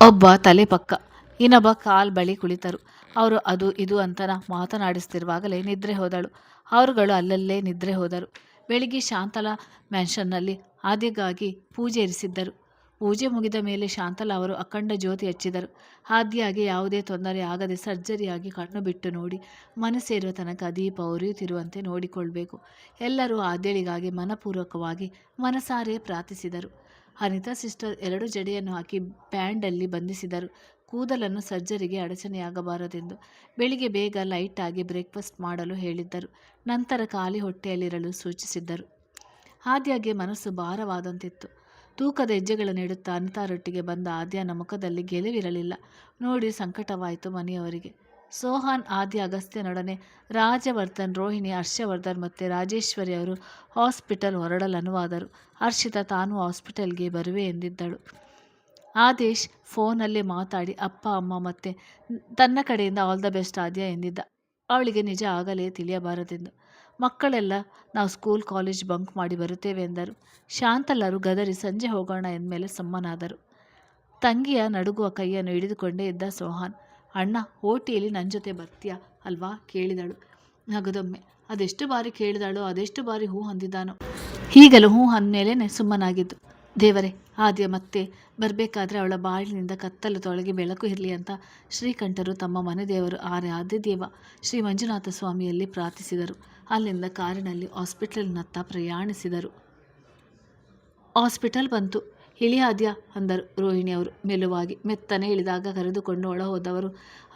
ಒಬ್ಬ ತಲೆ ಪಕ್ಕ ಇನ್ನೊಬ್ಬ ಕಾಲ್ ಬಳಿ ಕುಳಿತರು. ಅವರು ಅದು ಇದು ಅಂತನ ಮಾತನಾಡಿಸ್ತಿರುವಾಗಲೇ ನಿದ್ರೆ ಹೋದಳು. ಅವರುಗಳು ಅಲ್ಲಲ್ಲೇ ನಿದ್ರೆ ಹೋದರು. ಬೆಳಿಗ್ಗೆ ಶಾಂತಲಾ ಮ್ಯಾನ್ಷನ್ನಲ್ಲಿ ಆದ್ಯಗಾಗಿ ಪೂಜೆ ಇರಿಸಿದ್ದರು. ಪೂಜೆ ಮುಗಿದ ಮೇಲೆ ಶಾಂತಲಾ ಅವರು ಅಖಂಡ ಜ್ಯೋತಿ ಹಚ್ಚಿದರು. ಆದ್ಯಾಗೆ ಯಾವುದೇ ತೊಂದರೆ ಆಗದೆ ಸರ್ಜರಿಯಾಗಿ ಕಣ್ಣು ಬಿಟ್ಟು ನೋಡಿ ಮನಸ್ಸೇರುವ ತನಕ ದೀಪ ಉರಿಯುತ್ತಿರುವಂತೆ ನೋಡಿಕೊಳ್ಬೇಕು. ಎಲ್ಲರೂ ಆದ್ಯಳಿಗಾಗಿ ಮನಪೂರ್ವಕವಾಗಿ ಮನಸಾರೆ ಪ್ರಾರ್ಥಿಸಿದರು. ಅನಿತಾ ಸಿಸ್ಟರ್ 2 ಜಡೆಯನ್ನು ಹಾಕಿ ಬ್ಯಾಂಡಲ್ಲಿ ಬಂಧಿಸಿದರು. ಕೂದಲನ್ನು ಸರ್ಜರಿಗೆ ಅಡಚಣೆಯಾಗಬಾರದೆಂದು. ಬೆಳಿಗ್ಗೆ ಬೇಗ ಲೈಟ್ ಆಗಿ ಬ್ರೇಕ್ಫಾಸ್ಟ್ ಮಾಡಲು ಹೇಳಿದ್ದರು. ನಂತರ ಖಾಲಿ ಹೊಟ್ಟೆಯಲ್ಲಿರಲು ಸೂಚಿಸಿದ್ದರು. ಆದ್ಯಾಗೆ ಮನಸ್ಸು ಭಾರವಾದಂತಿತ್ತು. ತೂಕದ ಹೆಜ್ಜೆಗಳನ್ನಿಡುತ್ತಾ ಅನಿತಾರೊಟ್ಟಿಗೆ ಬಂದ ಆದ್ಯನ ಮುಖದಲ್ಲಿ ಗೆಲುವಿರಲಿಲ್ಲ. ನೋಡಿ ಸಂಕಟವಾಯಿತು ಮನೆಯವರಿಗೆ. ಸೋಹಾನ್, ಆದ್ಯ, ಅಗಸ್ತ್ಯನೊಡನೆ ರಾಜವರ್ಧನ್, ರೋಹಿಣಿ, ಹರ್ಷವರ್ಧನ್ ಮತ್ತು ರಾಜೇಶ್ವರಿ ಅವರು ಹಾಸ್ಪಿಟಲ್ ಹೊರಡಲು ಅನುವಾದರು. ಹರ್ಷಿತಾ ತಾನು ಹಾಸ್ಪಿಟಲ್ಗೆ ಬರುವೆ ಎಂದಿದ್ದಳು. ಆದೇಶ್ ಫೋನಲ್ಲಿ ಮಾತಾಡಿ ಅಪ್ಪ ಅಮ್ಮ ಮತ್ತು ತನ್ನ ಕಡೆಯಿಂದ ಆಲ್ ದ ಬೆಸ್ಟ್ ಆದ್ಯ ಎಂದಿದ್ದ. ಅವಳಿಗೆ ನಿಜ ಆಗಲೇ ತಿಳಿಯಬಾರದೆಂದು. ಮಕ್ಕಳೆಲ್ಲ ನಾವು ಸ್ಕೂಲ್ ಕಾಲೇಜ್ ಬಂಕ್ ಮಾಡಿ ಬರುತ್ತೇವೆ ಎಂದರು. ಶಾಂತಲರು ಗದರಿ ಸಂಜೆ ಹೋಗೋಣ ಎಂದಮೇಲೆ ಸಮ್ಮನಾದರು. ತಂಗಿಯ ನಡುಗುವ ಕೈಯನ್ನು ಹಿಡಿದುಕೊಂಡೇ ಇದ್ದ ಸೋಹಾನ್. ಅಣ್ಣ, ಓಟಿಯಲ್ಲಿ ನನ್ನ ಜೊತೆ ಬರ್ತೀಯಾ ಅಲ್ವಾ ಕೇಳಿದಳು ನಗದೊಮ್ಮೆ. ಅದೆಷ್ಟು ಬಾರಿ ಕೇಳಿದಳೋ ಅದೆಷ್ಟು ಬಾರಿ ಹೂ ಅಂದಿದ್ದಾನೋ. ಈಗಲೂ ಹೂ ಅಂದಮೇಲೆ ಸುಮ್ಮನಾಗಿದ್ದು. ದೇವರೇ, ಆದ್ಯ ಮತ್ತೆ ಬರಬೇಕಾದ್ರೆ ಅವಳ ಬಾಳಿನಿಂದ ಕತ್ತಲು ತೊಳಗಿ ಬೆಳಕು ಇರಲಿ ಅಂತ ಶ್ರೀಕಂಠರು ತಮ್ಮ ಮನೆ ದೇವರು ಆರಾಧ್ಯದೇವ ಶ್ರೀ ಮಂಜುನಾಥ ಸ್ವಾಮಿಯಲ್ಲಿ ಪ್ರಾರ್ಥಿಸಿದರು. ಅಲ್ಲಿಂದ ಕಾರಿನಲ್ಲಿ ಹಾಸ್ಪಿಟಲ್ನತ್ತ ಪ್ರಯಾಣಿಸಿದರು. ಹಾಸ್ಪಿಟಲ್ ಬಂತು. ಇಳಿ ಆದ್ಯ ಅಂದರು ರೋಹಿಣಿಯವರು ಮೆಲುವಾಗಿ. ಮೆತ್ತನೆ ಇಳಿದಾಗ ಕರೆದುಕೊಂಡು ಒಳ ಹೋದವರು.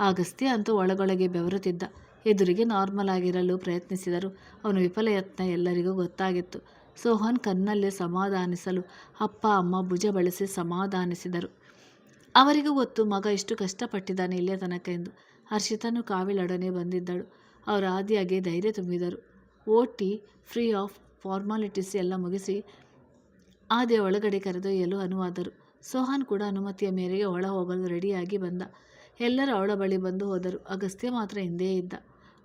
ಅಗಸ್ತ್ಯ ಅಂತೂ ಒಳಗೊಳಗೆ ಬೆವರುತ್ತಿದ್ದ. ಎದುರಿಗೆ ನಾರ್ಮಲ್ ಆಗಿರಲು ಪ್ರಯತ್ನಿಸಿದರು. ಅವನ ವಿಫಲ ಯತ್ನ ಎಲ್ಲರಿಗೂ ಗೊತ್ತಾಗಿತ್ತು. ಸೋಹನ್ ಕಣ್ಣಲ್ಲೇ ಸಮಾಧಾನಿಸಲು ಅಪ್ಪ ಅಮ್ಮ ಭುಜ ಬಳಸಿ ಸಮಾಧಾನಿಸಿದರು. ಅವರಿಗೂ ಗೊತ್ತು ಮಗ ಎಷ್ಟು ಕಷ್ಟಪಟ್ಟಿದ್ದಾನೆ ಇಲ್ಲಿಯ ತನಕ ಎಂದು. ಹರ್ಷಿತನು ಕಾವಿಲೊಡನೆ ಬಂದಿದ್ದಳು. ಅವರು ಆದ್ಯಾಗೆ ಧೈರ್ಯ ತುಂಬಿದರು. ಓಟಿ ಫ್ರೀ ಆಫ್ ಫಾರ್ಮಾಲಿಟೀಸ್ ಎಲ್ಲ ಮುಗಿಸಿ ಆದ್ಯ ಒಳಗಡೆ ಕರೆದೊಯ್ಯಲು ಅನುವಾದರು. ಸೋಹಾನ್ ಕೂಡ ಅನುಮತಿಯ ಮೇರೆಗೆ ಒಳ ಹೋಗಲು ರೆಡಿಯಾಗಿ ಬಂದ. ಎಲ್ಲರೂ ಅವಳ ಬಳಿ ಬಂದು ಹೋದರು. ಅಗಸ್ತ್ಯ ಮಾತ್ರ ಹಿಂದೆ ಇದ್ದ.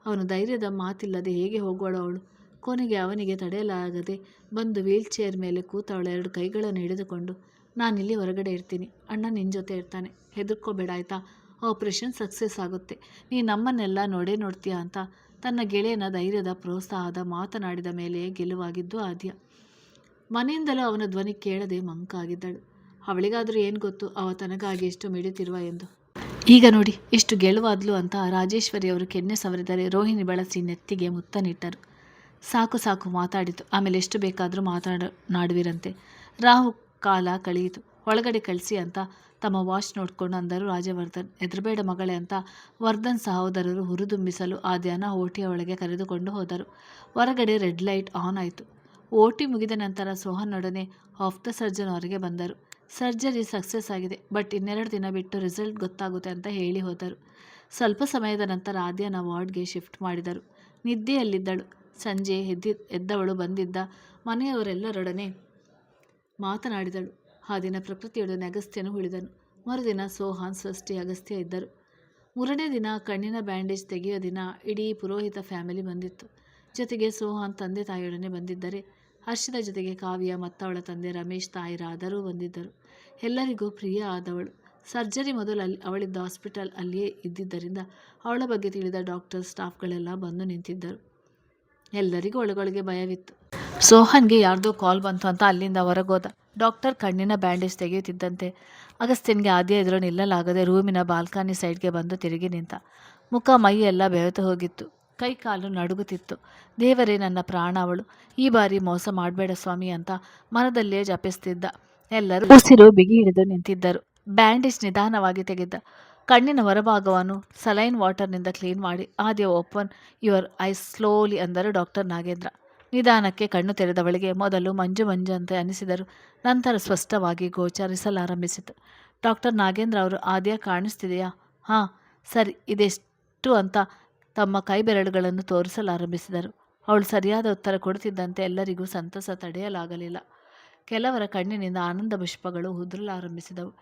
ಅವನು ಧೈರ್ಯದ ಮಾತಿಲ್ಲದೆ ಹೇಗೆ ಹೋಗುವಳು ಅವಳು. ಕೊನೆಗೆ ಅವನಿಗೆ ತಡೆಯಲಾಗದೆ ಬಂದು ವೀಲ್ ಚೇರ್ ಮೇಲೆ ಕೂತವಳ 2 ಕೈಗಳನ್ನು ಹಿಡಿದುಕೊಂಡು, ನಾನಿಲ್ಲಿ ಹೊರಗಡೆ ಇರ್ತೀನಿ, ಅಣ್ಣ ನಿನ್ನ ಜೊತೆ ಇರ್ತಾನೆ, ಹೆದರ್ಕೋಬೇಡ ಆಯ್ತಾ, ಆಪರೇಷನ್ ಸಕ್ಸಸ್ ಆಗುತ್ತೆ, ನೀ ನಮ್ಮನ್ನೆಲ್ಲ ನೋಡ್ತೀಯ ಅಂತ ತನ್ನ ಗೆಳೆಯನ ಧೈರ್ಯದ ಪ್ರೋತ್ಸಾಹದ ಮಾತನಾಡಿದ ಮೇಲೆ ಗೆಲುವಾಗಿದ್ದು ಆದ್ಯ. ಮನೆಯಿಂದಲೂ ಅವನ ಧ್ವನಿ ಕೇಳದೆ ಮಂಕಾಗಿದ್ದಳು. ಅವಳಿಗಾದರೂ ಏನು ಗೊತ್ತು ಅವ ತನಗಾಗಿ ಎಷ್ಟು ಮಿಡಿತಿರುವ ಎಂದು. ಈಗ ನೋಡಿ ಎಷ್ಟು ಗೆಲುವಾದ್ಲು ಅಂತ ರಾಜೇಶ್ವರಿಯವರು ಕೆನ್ನೆ ಸವರಿದರೆ ರೋಹಿಣಿ ಬಳಸಿ ನೆತ್ತಿಗೆ ಮುತ್ತನಿಟ್ಟರು. ಸಾಕು ಸಾಕು ಮಾತಾಡಿತು, ಆಮೇಲೆ ಎಷ್ಟು ಬೇಕಾದರೂ ಮಾತನಾಡುವಿರಂತೆ. ರಾಹು ಕಾಲ ಕಳೆಯಿತು. ಒಳಗಡೆ ಕಳಿಸಿ ಅಂತ ತಮ್ಮ ವಾಚ್ ನೋಡಿಕೊಂಡು ಅಂದರು ರಾಜವರ್ಧನ್. ಹೆದರಬೇಡ ಮಗಳೇ ಅಂತ ವರ್ಧನ್ ಸಹೋದರರು ಹುರಿದುಂಬಿಸಲು ಆದ್ಯನ ಓಟಿಯ ಒಳಗೆ ಕರೆದುಕೊಂಡು ಹೋದರು. ಹೊರಗಡೆ ರೆಡ್ ಲೈಟ್ ಆನ್ ಆಯಿತು. ಓಟಿ ಮುಗಿದ ನಂತರ ಸೋಹನ್ನೊಡನೆ ಆಫ್ ದ ಸರ್ಜನ್ ಹೊರಗೆ ಬಂದರು. ಸರ್ಜರಿ ಸಕ್ಸಸ್ ಆಗಿದೆ, ಬಟ್ ಇನ್ನೆರಡು ದಿನ ಬಿಟ್ಟು ರಿಸಲ್ಟ್ ಗೊತ್ತಾಗುತ್ತೆ ಅಂತ ಹೇಳಿ ಹೋದರು. ಸ್ವಲ್ಪ ಸಮಯದ ನಂತರ ಆದ್ಯನ ವಾರ್ಡ್ಗೆ ಶಿಫ್ಟ್ ಮಾಡಿದರು. ನಿದ್ದೆಯಲ್ಲಿದ್ದಳು. ಸಂಜೆ ಎದ್ದವಳು ಬಂದಿದ್ದ ಮನೆಯವರೆಲ್ಲರೊಡನೆ ಮಾತನಾಡಿದಳು. ಆ ದಿನ ಪ್ರಕೃತಿಯೊಡನೆ ಅಗಸ್ತ್ಯನು ಉಳಿದನು. ಮರುದಿನ ಸೋಹಾನ್, ಸ್ವಸ್ತಿ, ಅಗಸ್ತ್ಯ ಇದ್ದರು. ಮೂರನೇ ದಿನ ಕಣ್ಣಿನ ಬ್ಯಾಂಡೇಜ್ ತೆಗೆಯೋ ದಿನ ಇಡೀ ಪುರೋಹಿತ ಫ್ಯಾಮಿಲಿ ಬಂದಿತ್ತು. ಜೊತೆಗೆ ಸೋಹಾನ್ ತಂದೆ ತಾಯಿಯೊಡನೆ ಬಂದಿದ್ದರೆ ಹರ್ಷದ ಜೊತೆಗೆ ಕಾವ್ಯ ಮತ್ತು ಅವಳ ತಂದೆ ರಮೇಶ್, ತಾಯಿ ರಾಧರೂ ಬಂದಿದ್ದರು. ಎಲ್ಲರಿಗೂ ಪ್ರಿಯ ಆದವಳು. ಸರ್ಜರಿ ಮೊದಲು ಅವಳಿದ್ದ ಹಾಸ್ಪಿಟಲ್ ಅಲ್ಲಿಯೇ ಇದ್ದಿದ್ದರಿಂದ ಅವಳ ಬಗ್ಗೆ ತಿಳಿದ ಡಾಕ್ಟರ್, ಸ್ಟಾಫ್ಗಳೆಲ್ಲ ಬಂದು ನಿಂತಿದ್ದರು. ಎಲ್ಲರಿಗೂ ಒಳಗೊಳಗೆ ಭಯವಿತ್ತು. ಸೋಹನ್ಗೆ ಯಾರ್ದೋ ಕಾಲ್ ಬಂತು ಅಂತ ಅಲ್ಲಿಂದ ಹೊರಗೋದ. ಡಾಕ್ಟರ್ ಕಣ್ಣಿನ ಬ್ಯಾಂಡೇಜ್ ತೆಗೆಯುತ್ತಿದ್ದಂತೆ ಅಗಸ್ತ್ಯನ್ಗೆ ಆದ್ಯ ಎದುರು ನಿಲ್ಲಲಾಗದೆ ರೂಮಿನ ಬಾಲ್ಕನಿ ಸೈಡ್ಗೆ ಬಂದು ತಿರುಗಿ ನಿಂತ. ಮುಖ ಮೈ ಎಲ್ಲ ಬೆವೆತು ಹೋಗಿತ್ತು. ಕೈ ಕಾಲು ನಡುಗುತ್ತಿತ್ತು. ದೇವರೇ, ನನ್ನ ಪ್ರಾಣ ಅವಳು, ಈ ಬಾರಿ ಮೋಸ ಮಾಡಬೇಡ ಸ್ವಾಮಿ ಅಂತ ಮನದಲ್ಲೇ ಜಪಿಸ್ತಿದ್ದ. ಎಲ್ಲರೂ ಉಸಿರು ಬಿಗಿ ಹಿಡಿದು ನಿಂತಿದ್ದರು. ಬ್ಯಾಂಡೇಜ್ ನಿಧಾನವಾಗಿ ತೆಗೆದ. ಕಣ್ಣಿನ ಹೊರಭಾಗವನ್ನು ಸಲೈನ್ ವಾಟರ್ನಿಂದ ಕ್ಲೀನ್ ಮಾಡಿ ಆದ್ಯ ಓಪನ್ ಯುವರ್ ಐಸ್ ಸ್ಲೋಲಿ ಅಂದರು ಡಾಕ್ಟರ್ ನಾಗೇಂದ್ರ. ನಿಧಾನಕ್ಕೆ ಕಣ್ಣು ತೆರೆದವಳಿಗೆ ಮೊದಲು ಮಂಜು ಮಂಜಂತೆ ಅನಿಸಿದರು. ನಂತರ ಸ್ಪಷ್ಟವಾಗಿ ಗೋಚರಿಸಲಾರಂಭಿಸಿತು. ಡಾಕ್ಟರ್ ನಾಗೇಂದ್ರ ಅವರು, ಆದ್ಯ ಕಾಣಿಸ್ತಿದೆಯಾ? ಹಾಂ, ಸರಿ, ಇದೆಷ್ಟು ಅಂತ ತಮ್ಮ ಕೈ ಬೆರಳುಗಳನ್ನು ತೋರಿಸಲಾರಂಭಿಸಿದರು. ಅವಳು ಸರಿಯಾದ ಉತ್ತರ ಕೊಡುತ್ತಿದ್ದಂತೆ ಎಲ್ಲರಿಗೂ ಸಂತಸ ತಡೆಯಲಾಗಲಿಲ್ಲ. ಕೆಲವರ ಕಣ್ಣಿನಿಂದ ಆನಂದ ಪುಷ್ಪಗಳು ಉದುರಲಾರಂಭಿಸಿದವು.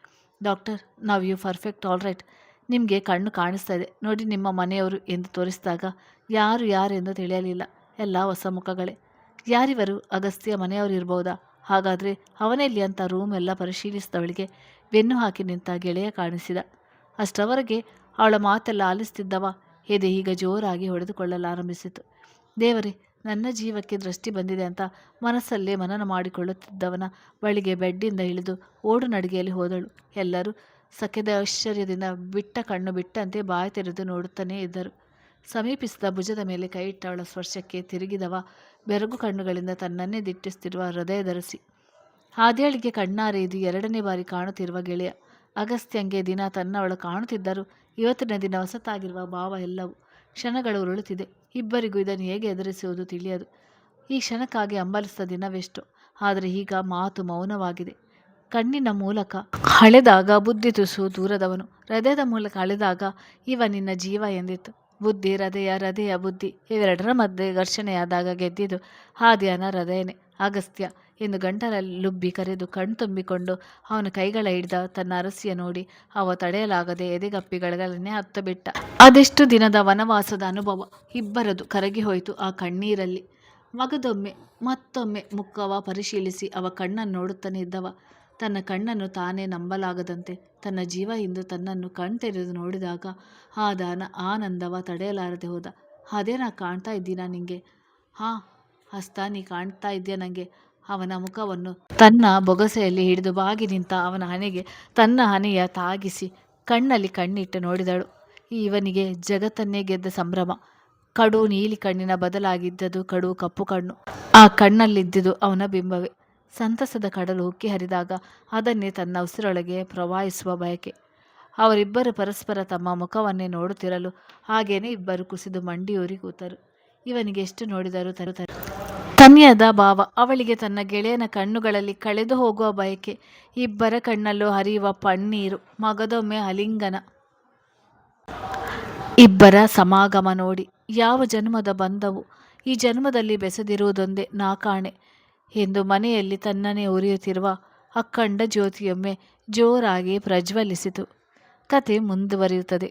Doctor, now you perfect, all right. ನಿಮಗೆ ಕಣ್ಣು ಕಾಣಿಸ್ತಾ ಇದೆ ನೋಡಿ. ನಿಮ್ಮ ಮನೆಯವರು ಎಂದು ತೋರಿಸಿದಾಗ ಯಾರೆಂದು ತಿಳಿಯಲಿಲ್ಲ. ಎಲ್ಲ ಹೊಸ ಮುಖಗಳೇ. ಯಾರಿವರು? ಅಗಸ್ತ್ಯ ಮನೆಯವರು ಇರಬಹುದಾ? ಹಾಗಾದರೆ ಅವನೆಲ್ಲಿ ಅಂತ ರೂಮ್ ಎಲ್ಲ ಪರಿಶೀಲಿಸಿದವಳಿಗೆ ಬೆನ್ನು ಹಾಕಿ ನಿಂತ ಗೆಳೆಯ ಕಾಣಿಸಿದ. ಅಷ್ಟರವರೆಗೆ ಅವಳ ಮಾತೆಲ್ಲ ಆಲಿಸ್ತಿದ್ದವ ಎದೆ ಈಗ ಜೋರಾಗಿ ಹೊಡೆದುಕೊಳ್ಳಲಾರಂಭಿಸಿತು. ದೇವರೇ, ನನ್ನ ಜೀವಕ್ಕೆ ದೃಷ್ಟಿ ಬಂದಿದೆ ಅಂತ ಮನಸ್ಸಲ್ಲೇ ಮನನ ಮಾಡಿಕೊಳ್ಳುತ್ತಿದ್ದವನ ಬಳಿಗೆ ಬೆಡ್ಡಿಂದ ಇಳಿದು ಓಡು ನಡಿಗೆಯಲ್ಲಿ ಹೋದಳು. ಎಲ್ಲರೂ ಸಖೆದ ಆಶ್ಚರ್ಯದಿಂದ ಬಿಟ್ಟ ಕಣ್ಣು ಬಿಟ್ಟಂತೆ ಬಾಯಿ ತೆರೆದು ನೋಡುತ್ತಾನೇ ಇದ್ದರು. ಸಮೀಪಿಸಿದ ಭುಜದ ಮೇಲೆ ಕೈಯಿಟ್ಟ ಅವಳ ಸ್ಪರ್ಶಕ್ಕೆ ತಿರುಗಿದವ ಬೆರಗು ಕಣ್ಣುಗಳಿಂದ ತನ್ನನ್ನೇ ದಿಟ್ಟಿಸುತ್ತಿರುವ ಹೃದಯದರಸಿ. ಆದ್ಯಳಿಗೆ ಕಣ್ಣಾರೆ ಇದು ಎರಡನೇ ಬಾರಿ ಕಾಣುತ್ತಿರುವ ಗೆಳೆಯ. ಅಗಸ್ತ್ಯಂಗೆ ದಿನ ತನ್ನವಳು ಕಾಣುತ್ತಿದ್ದರು. ಇವತ್ತಿನ ದಿನ ಹೊಸತಾಗಿರುವ ಭಾವ ಎಲ್ಲವೂ. ಕ್ಷಣಗಳು ಉರುಳುತ್ತಿದೆ. ಇಬ್ಬರಿಗೂ ಇದನ್ನು ಹೇಗೆ ಎದುರಿಸುವುದು ತಿಳಿಯದು. ಈ ಕ್ಷಣಕ್ಕಾಗಿ ಹಂಬಲಿಸಿದ ದಿನವೆಷ್ಟು. ಆದರೆ ಈಗ ಮಾತು ಮೌನವಾಗಿದೆ. ಕಣ್ಣಿನ ಮೂಲಕ ಅಳೆದಾಗ ಬುದ್ಧಿ ತುಸು ದೂರದವನು, ಹೃದಯದ ಮೂಲಕ ಅಳೆದಾಗ ಇವ ನಿನ್ನ ಜೀವ ಎಂದಿತ್ತು. ಬುದ್ಧಿ ಹೃದಯ, ಹೃದಯ ಬುದ್ಧಿ ಇವೆರಡರ ಮಧ್ಯೆ ಘರ್ಷಣೆಯಾದಾಗ ಗೆದ್ದಿದ್ದು ಆದ್ಯನ ಹೃದಯನೇ. ಅಗಸ್ತ್ಯ ಎಂದು ಗಂಟಲಲ್ಲಿ ಲುಬ್ಬಿ ಕರೆದು ಕಣ್ತುಂಬಿಕೊಂಡು ಅವನ ಕೈಗಳ ಹಿಡಿದ ತನ್ನ ಅರಸಿಯ ನೋಡಿ ಅವ ತಡೆಯಲಾಗದೆ ಎದೆಗಪ್ಪಿಗಳನ್ನೇ ಹತ್ತು ಬಿಟ್ಟ. ಅದೆಷ್ಟು ದಿನದ ವನವಾಸದ ಅನುಭವ ಇಬ್ಬರದು ಕರಗಿ ಹೋಯಿತು ಆ ಕಣ್ಣೀರಲ್ಲಿ. ಮಗದೊಮ್ಮೆ ಮತ್ತೊಮ್ಮೆ ಮುಖವ ಪರಿಶೀಲಿಸಿ ಅವ ಕಣ್ಣನ್ನು ನೋಡುತ್ತಾನೆ ಇದ್ದವ ತನ್ನ ಕಣ್ಣನ್ನು ತಾನೇ ನಂಬಲಾಗದಂತೆ ತನ್ನ ಜೀವ ಇಂದು ತನ್ನನ್ನು ಕಣ್ತೆರೆದು ನೋಡಿದಾಗ ಆದಾನ ಆನಂದವ ತಡೆಯಲಾರದೆ ಹೋದ. ಅದೇ ನಾ ಕಾಣ್ತಾ ಇದ್ದೀನಾ ನಿಂಗೆ? ಹಾಂ ಹಸ್ತ, ನೀ ಕಾಣ್ತಾ ಇದೆಯಾ ನನಗೆ? ಅವನ ಮುಖವನ್ನು ತನ್ನ ಬೊಗಸೆಯಲ್ಲಿ ಹಿಡಿದು ಬಾಗಿ ನಿಂತ ಅವನ ಹಣೆಗೆ ತನ್ನ ಹಣೆಯ ತಾಗಿಸಿ ಕಣ್ಣಲ್ಲಿ ಕಣ್ಣಿಟ್ಟು ನೋಡಿದಳು. ಇವನಿಗೆ ಜಗತ್ತನ್ನೇ ಗೆದ್ದ ಸಂಭ್ರಮ. ಕಡು ನೀಲಿ ಕಣ್ಣಿನ ಬದಲಾಗಿದ್ದದು ಕಡು ಕಪ್ಪು ಕಣ್ಣು. ಆ ಕಣ್ಣಲ್ಲಿದ್ದುದು ಅವನ ಬಿಂಬವೇ. ಸಂತಸದ ಕಡಲು ಉಕ್ಕಿ ಹರಿದಾಗ ಅದನ್ನೇ ತನ್ನ ಉಸಿರೊಳಗೆ ಪ್ರವಾಹಿಸುವ ಬಯಕೆ. ಅವರಿಬ್ಬರು ಪರಸ್ಪರ ತಮ್ಮ ಮುಖವನ್ನೇ ನೋಡುತ್ತಿರಲು ಹಾಗೇನೆ ಇಬ್ಬರು ಕುಸಿದು ಮಂಡಿಯೂರಿ ಕೂತರು. ಇವನಿಗೆ ಎಷ್ಟು ನೋಡಿದರೂ ತನ್ಯದ ಭಾವ. ಅವಳಿಗೆ ತನ್ನ ಗೆಳೆಯನ ಕಣ್ಣುಗಳಲ್ಲಿ ಕಳೆದು ಹೋಗುವ ಬಯಕೆ. ಇಬ್ಬರ ಕಣ್ಣಲ್ಲೂ ಹರಿಯುವ ಪಣ್ಣೀರು. ಮಗದೊಮ್ಮೆ ಆಲಿಂಗನ. ಇಬ್ಬರ ಸಮಾಗಮ ನೋಡಿ ಯಾವ ಜನ್ಮದ ಬಂಧವು. ಈ ಜನ್ಮದಲ್ಲಿ ಬೆಸೆದಿರುವುದೊಂದೇ ನಾ ಕಾಣೆ ಎಂದು ಮನೆಯಲ್ಲಿ ತನ್ನನ್ನೇ ಉರಿಯುತ್ತಿರುವ ಅಖಂಡ ಜ್ಯೋತಿಯೊಮ್ಮೆ ಜೋರಾಗಿ ಪ್ರಜ್ವಲಿಸಿತು. ಕತೆ ಮುಂದುವರಿಯುತ್ತದೆ.